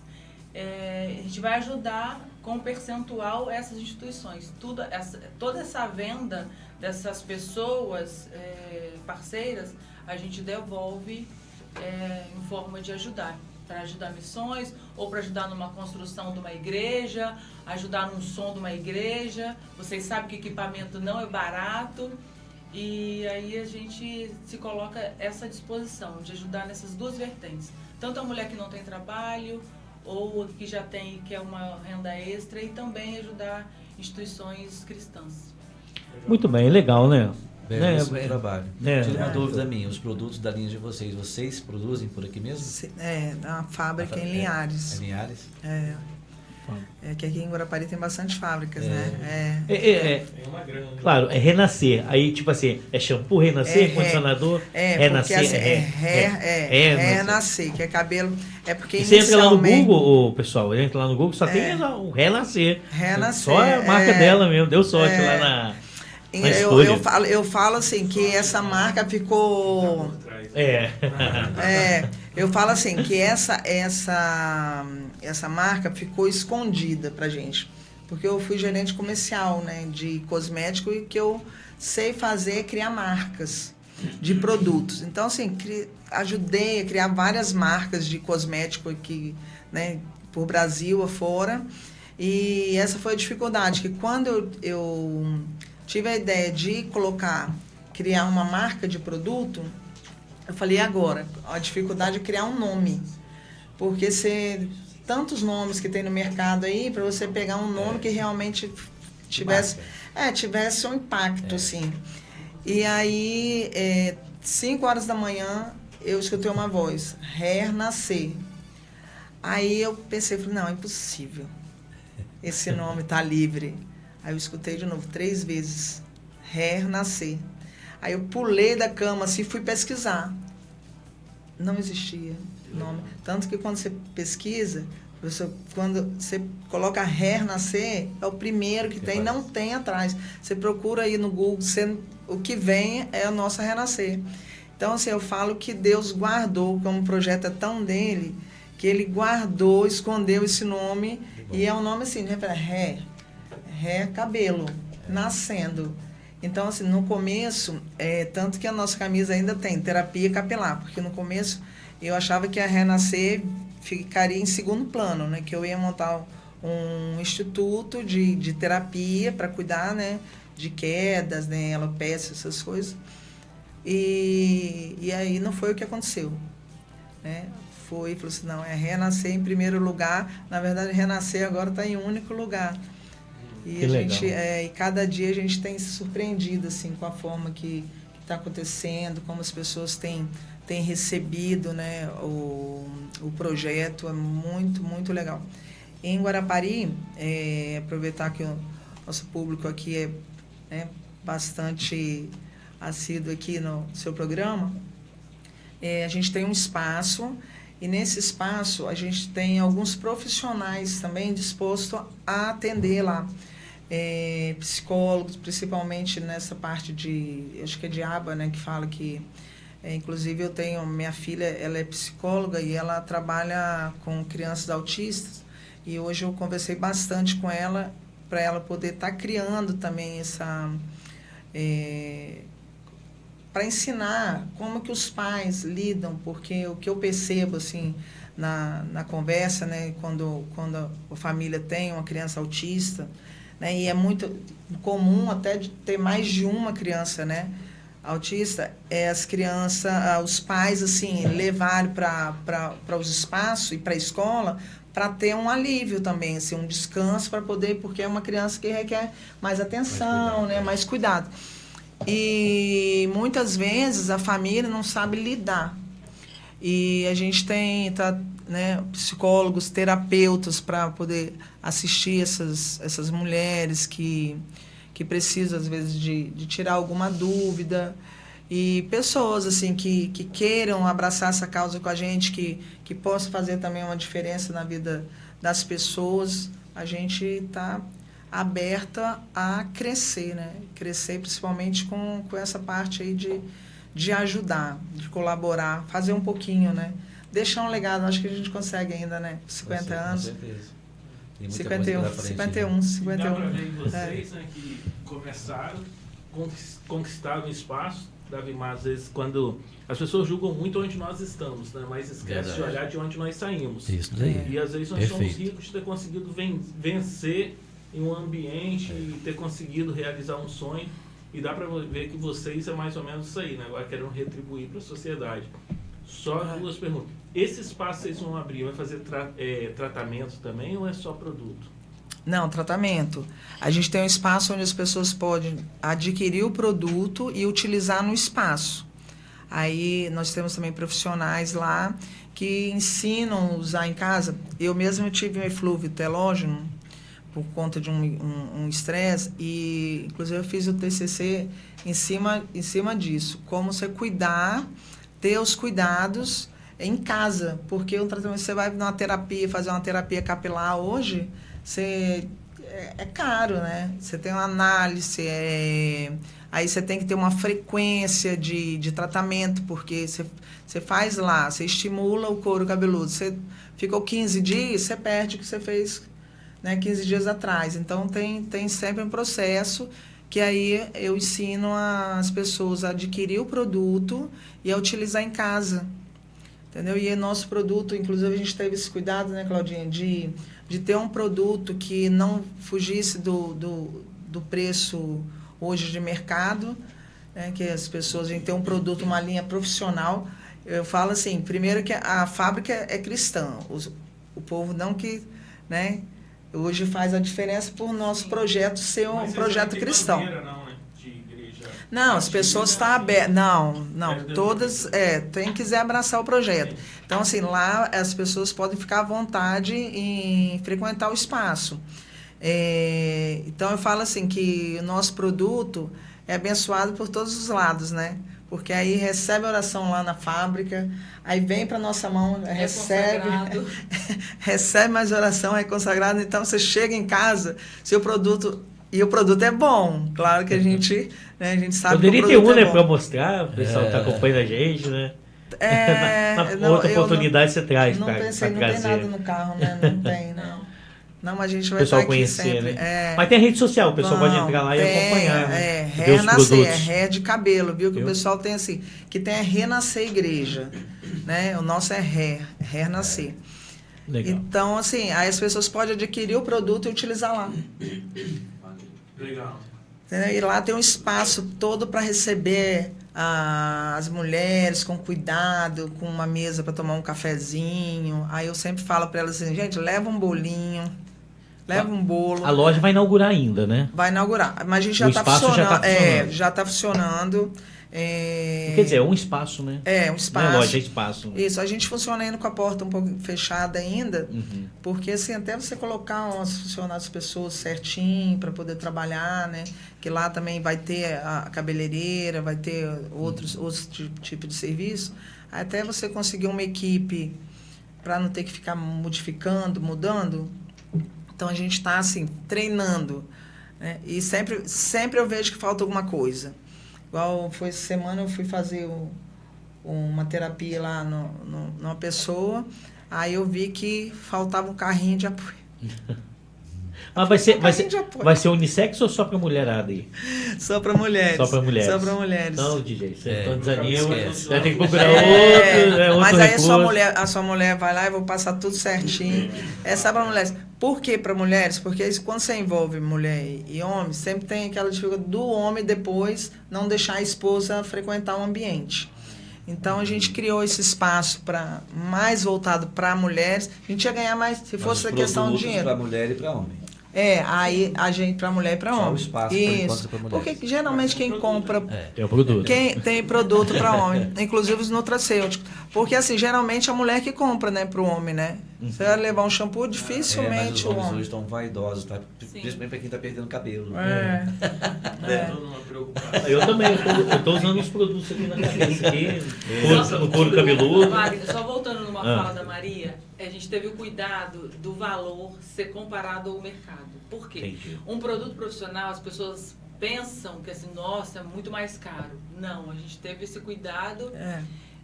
A gente vai ajudar com percentual essas instituições. Toda essa venda dessas pessoas parceiras, a gente devolve em forma de ajudar. Para ajudar missões, ou para ajudar numa construção de uma igreja, ajudar num som de uma igreja. Vocês sabem que equipamento não é barato. E aí a gente se coloca essa disposição de ajudar nessas duas vertentes. Tanto a mulher que não tem trabalho, ou que já tem, que é uma renda extra, e também ajudar instituições cristãs. Muito bem, legal, né? Belíssimo trabalho. Tira uma dúvida minha, os produtos da linha de vocês produzem por aqui mesmo? Na fábrica em Linhares. Em Linhares? Que aqui em Guarapari tem bastante fábricas, né? uma grande. Claro, é Renascer. Aí, tipo assim, é shampoo Renascer, condicionador Renascer. Renascer. Renascer, que é cabelo. É porque e você entra lá no inicialmente... Google, pessoal, entra lá no Google, só tem o Renascer. Renascer. Só a marca dela mesmo, deu sorte lá na eu falo assim, que essa marca ficou... eu falo assim, que essa marca ficou escondida pra gente. Porque eu fui gerente comercial, né, de cosmético, e que eu sei fazer é criar marcas de produtos. Então, assim, ajudei a criar várias marcas de cosmético aqui, né, por Brasil afora. E essa foi a dificuldade, que quando eu tive a ideia de criar uma marca de produto, eu falei, agora, a dificuldade é criar um nome. Porque tantos nomes que tem no mercado aí, para você pegar um nome que realmente tivesse um impacto, assim. E aí, 5 horas da manhã, eu escutei uma voz, Renascer. Aí eu pensei, falei, não, é impossível. Esse nome tá livre. Aí eu escutei de novo 3 vezes, Renascer. Aí eu pulei da cama assim, fui pesquisar. Não existia nome. Tanto que quando você pesquisa, quando você coloca Renascer, é o primeiro que tem, não tem atrás. Você procura aí no Google, o que vem é a nossa Renascer. Então, assim, eu falo que Deus guardou, como o projeto é tão dele, que ele guardou, escondeu esse nome, e é um nome assim, Ré cabelo, nascendo. Então, assim, no começo, tanto que a nossa camisa ainda tem terapia capilar, porque no começo eu achava que a Renascer ficaria em segundo plano, né? Que eu ia montar um instituto de terapia para cuidar, né? De quedas, né? Alopecia, essas coisas. E aí não foi o que aconteceu, né? Falou assim, não, é Renascer em primeiro lugar. Na verdade, Renascer agora está em único lugar. E Que legal. e cada dia a gente tem se surpreendido assim, com a forma que está acontecendo, como as pessoas têm recebido, né, o projeto. É muito, muito legal. Em Guarapari, aproveitar que o nosso público aqui é, né, bastante assíduo aqui no seu programa, a gente tem um espaço. E nesse espaço a gente tem alguns profissionais também dispostos a atender lá. Psicólogos, principalmente nessa parte acho que é de aba, né, que fala que... inclusive eu tenho, minha filha, ela é psicóloga e ela trabalha com crianças autistas. E hoje eu conversei bastante com ela, para ela poder estar criando também essa... para ensinar como que os pais lidam, porque o que eu percebo assim na conversa, né, quando a família tem uma criança autista, né, e é muito comum até de ter mais de uma criança, né, autista, as crianças, os pais assim levarem para os espaços e para a escola para ter um alívio também, assim, um descanso para poder, porque é uma criança que requer mais atenção, né, mais cuidado. E muitas vezes a família não sabe lidar. E a gente tem né, psicólogos, terapeutas para poder assistir essas mulheres que precisam, às vezes, de tirar alguma dúvida. E pessoas assim, que queiram abraçar essa causa com a gente, que possa fazer também uma diferença na vida das pessoas. A gente está aberta a crescer, né? Crescer principalmente com essa parte aí de ajudar, de colaborar, fazer um pouquinho, né? Deixar um legado, acho que a gente consegue ainda, né? 50 anos. Com certeza. Tem muita 51, coisa pela frente, 51, né? 51. Dá para ver em vocês, né, que começaram, conquistaram o espaço. Davi, mas às vezes quando as pessoas julgam muito onde nós estamos, né, mas esquece de olhar de onde nós saímos. Isso daí. E às vezes nós Perfeito. somos ricos de ter conseguido vencer em um ambiente e ter conseguido realizar um sonho. E dá para ver que vocês é mais ou menos isso aí, né? Agora querendo retribuir para a sociedade. Só duas perguntas. Esse espaço vocês vão abrir, vai fazer tratamento também ou é só produto? Não, tratamento. A gente tem um espaço onde as pessoas podem adquirir o produto e utilizar no espaço. Aí nós temos também profissionais lá que ensinam a usar em casa. Eu mesmo tive um eflúvio telógeno por conta de um estresse e, inclusive, eu fiz o TCC em cima disso. Como você cuidar, ter os cuidados em casa. Porque um tratamento, você vai numa terapia, fazer uma terapia capilar hoje, é caro, né? Você tem uma análise, aí você tem que ter uma frequência de tratamento, porque você faz lá, você estimula o couro cabeludo. Você ficou 15 dias, você perde o que você fez, né, 15 dias atrás. Então, tem sempre um processo que aí eu ensino as pessoas a adquirir o produto e a utilizar em casa. Entendeu? E nosso produto, inclusive, a gente teve esse cuidado, né, Claudinha, de ter um produto que não fugisse do preço hoje de mercado, né, que as pessoas, a gente tem um produto, uma linha profissional. Eu falo assim, primeiro que a fábrica é cristã, o povo não que, né, hoje faz a diferença por nosso projeto ser um projeto cristão. Não, né? De igreja. Não, as pessoas estão abertas. Não, todas quem quiser abraçar o projeto. Então, assim, lá as pessoas podem ficar à vontade em frequentar o espaço. Então, eu falo assim que o nosso produto é abençoado por todos os lados, né? Porque aí recebe oração lá na fábrica, aí vem para nossa mão, recebe mais oração, é consagrado. Então, você chega em casa, seu produto... E o produto é bom, claro que a gente sabe Poderia que o ter produto um, né, é bom. para mostrar, o pessoal está acompanhando a gente, né? Na não, outra eu oportunidade você traz não para pensei, não trazer. tem nada no carro, né? Não tem, não. Não, mas a gente O vai estar pessoal aqui conhecer, sempre. né? Mas tem rede social, o pessoal pode entrar lá e acompanhar. Né? Ver os Renascer, produtos. de cabelo, viu? Que Viu? o pessoal tem assim, que tem a Renascer Igreja, né? O nosso é Renascer. Legal. Então, assim, aí as pessoas podem adquirir o produto e utilizar lá. Legal. Entendeu? E lá tem um espaço todo para receber as mulheres com cuidado, com uma mesa para tomar um cafezinho. Aí eu sempre falo para elas assim, gente, leva um bolinho, leva um bolo. A loja vai inaugurar ainda, né? Vai inaugurar. Mas a gente já O está espaço já tá funcionando. funcionando. Já está funcionando. Quer dizer, é um espaço, né? Um Não espaço. é loja, é espaço. Isso, a gente funciona ainda com a porta um pouco fechada ainda, Uhum. porque assim, até você colocar umas funcionárias, pessoas certinho para poder trabalhar, né? Que lá também vai ter a cabeleireira, vai ter outros tipos de serviço. Até você conseguir uma equipe para não ter que ficar modificando, mudando. Então a gente está assim, treinando, né? E sempre eu vejo que falta alguma coisa. Igual foi essa semana, eu fui fazer uma terapia lá numa pessoa, aí eu vi que faltava um carrinho de apoio. Mas vai ser unissex ou só pra mulherada aí? Só para mulheres. Só pra mulheres. Só para mulheres. Não, DJ, você então desanima, esquece. vai ter que procurar outro Mas aí recurso. a sua mulher vai lá e vou passar tudo certinho. É só para mulheres. Por que para mulheres? Porque quando você envolve mulher e homem, sempre tem aquela dificuldade do homem depois não deixar a esposa frequentar o ambiente. Então a gente criou esse espaço mais voltado para mulheres. A gente ia ganhar mais se fosse a questão de dinheiro. Para mulher e para homem. Aí a gente para mulher e para Só o homem. espaço por Isso. enquanto pra mulheres. Porque geralmente quem compra É o produto. quem tem produto para homem, inclusive os nutracêuticos. Porque, assim, geralmente é a mulher que compra, né, para o homem, né? Você vai levar um shampoo, Mas dificilmente os o homens hoje homem. estão vaidosos, tá? Sim. Principalmente para quem está perdendo cabelo. Todo mundo preocupado. Eu também, eu tô usando os produtos aqui na cabeça, aqui, no couro cabeludo. Wagner, só voltando numa Ah. fala da Maria, a gente teve o cuidado do valor ser comparado ao mercado. Por quê? Entendi. Um produto profissional, as pessoas pensam que assim, nossa, é muito mais caro. Não, a gente teve esse cuidado,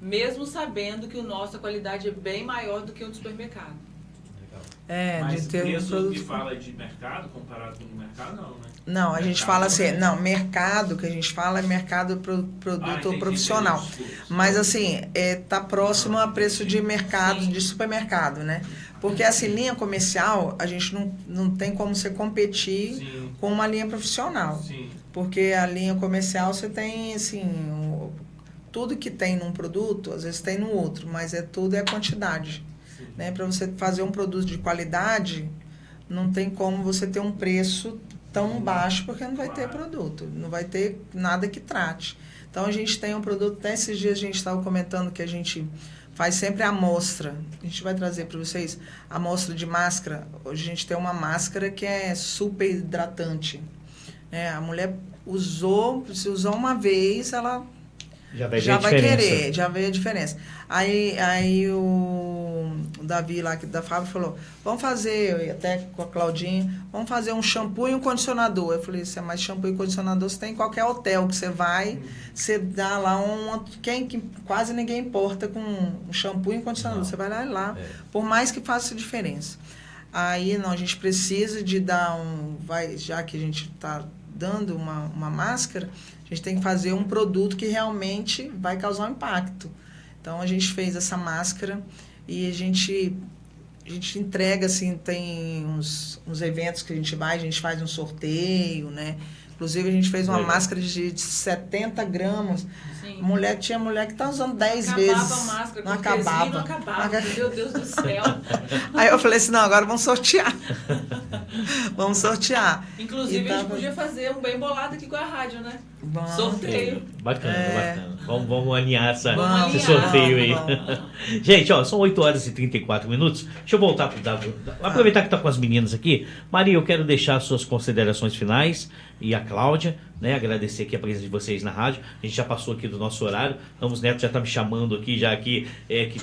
mesmo sabendo que a nossa qualidade é bem maior do que o do supermercado. Mas de ter um preço produto. que fala de mercado, comparado com o mercado, não, né? Não, a gente Mercado fala assim, também. não, mercado que a gente fala é mercado produto Entendi, profissional. entendi. Mas assim, tá próximo a preço de mercado, Sim. de supermercado, né? Porque assim, linha comercial, a gente não tem como você competir Sim, com uma linha profissional. sim. Porque a linha comercial você tem, assim, tudo que tem num produto, às vezes tem no outro, mas tudo é a quantidade. Né? Para você fazer um produto de qualidade, não tem como você ter um preço tão baixo, porque não vai ter produto, não vai ter nada que trate. Então a gente tem um produto, até esses dias a gente estava comentando que a gente faz sempre a amostra. A gente vai trazer para vocês a amostra de máscara. Hoje a gente tem uma máscara que é super hidratante. A mulher se usou uma vez, ela Já vai ver já a vai diferença. querer, já vê a diferença. Aí o Davi lá da Fábio falou, vamos fazer, até com a Claudinha, vamos fazer um shampoo e um condicionador. Eu falei, se é mais shampoo e condicionador, você tem em qualquer hotel que você vai, você dá lá quase ninguém importa com um shampoo e um condicionador. Você vai lá, por mais que faça diferença. Aí não, a gente precisa de dar já que a gente está dando uma máscara, a gente tem que fazer um produto que realmente vai causar um impacto. Então, a gente fez essa máscara e a gente entrega, assim, tem uns eventos que a gente faz um sorteio, né? Inclusive, a gente fez uma máscara de 70 gramas. Sim. Tinha mulher que está usando 10 Acabava vezes. a máscara, Não cortesia, acabava. não acabava. Meu Deus do céu. Aí eu falei assim, não, agora vamos sortear. Vamos sortear. Inclusive, E a gente tava- podia fazer um bem bolado aqui com a rádio, né? Vamos. Sorteio. Bacana, É. bacana. Vamos alinhar esse Vamos sorteio aí. vamos. Gente, ó, são 8 horas e 34 minutos. Deixa eu voltar pro Davi. Aproveitar que tá com as meninas aqui. Maria, eu quero deixar as suas considerações finais e a Cláudia né? Agradecer aqui a presença de vocês na rádio. A gente já passou aqui do nosso horário. Ramos Neto já está me chamando aqui, já que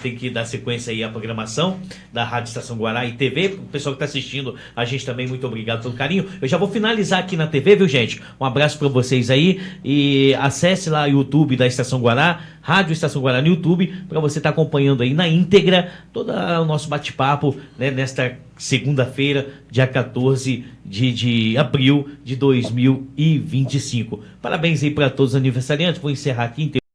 tem que dar sequência aí à programação da Rádio Estação Guará e TV. O pessoal que está assistindo, a gente também, muito obrigado pelo carinho. Eu já vou finalizar aqui na TV, viu, gente? Um abraço para vocês aí e acesse lá o YouTube da Estação Guará, Rádio Estação Guará no YouTube, para você estar acompanhando aí na íntegra todo o nosso bate-papo, né, nesta segunda-feira, dia 14 de abril de 2025. Parabéns aí para todos os aniversariantes. Vou encerrar aqui.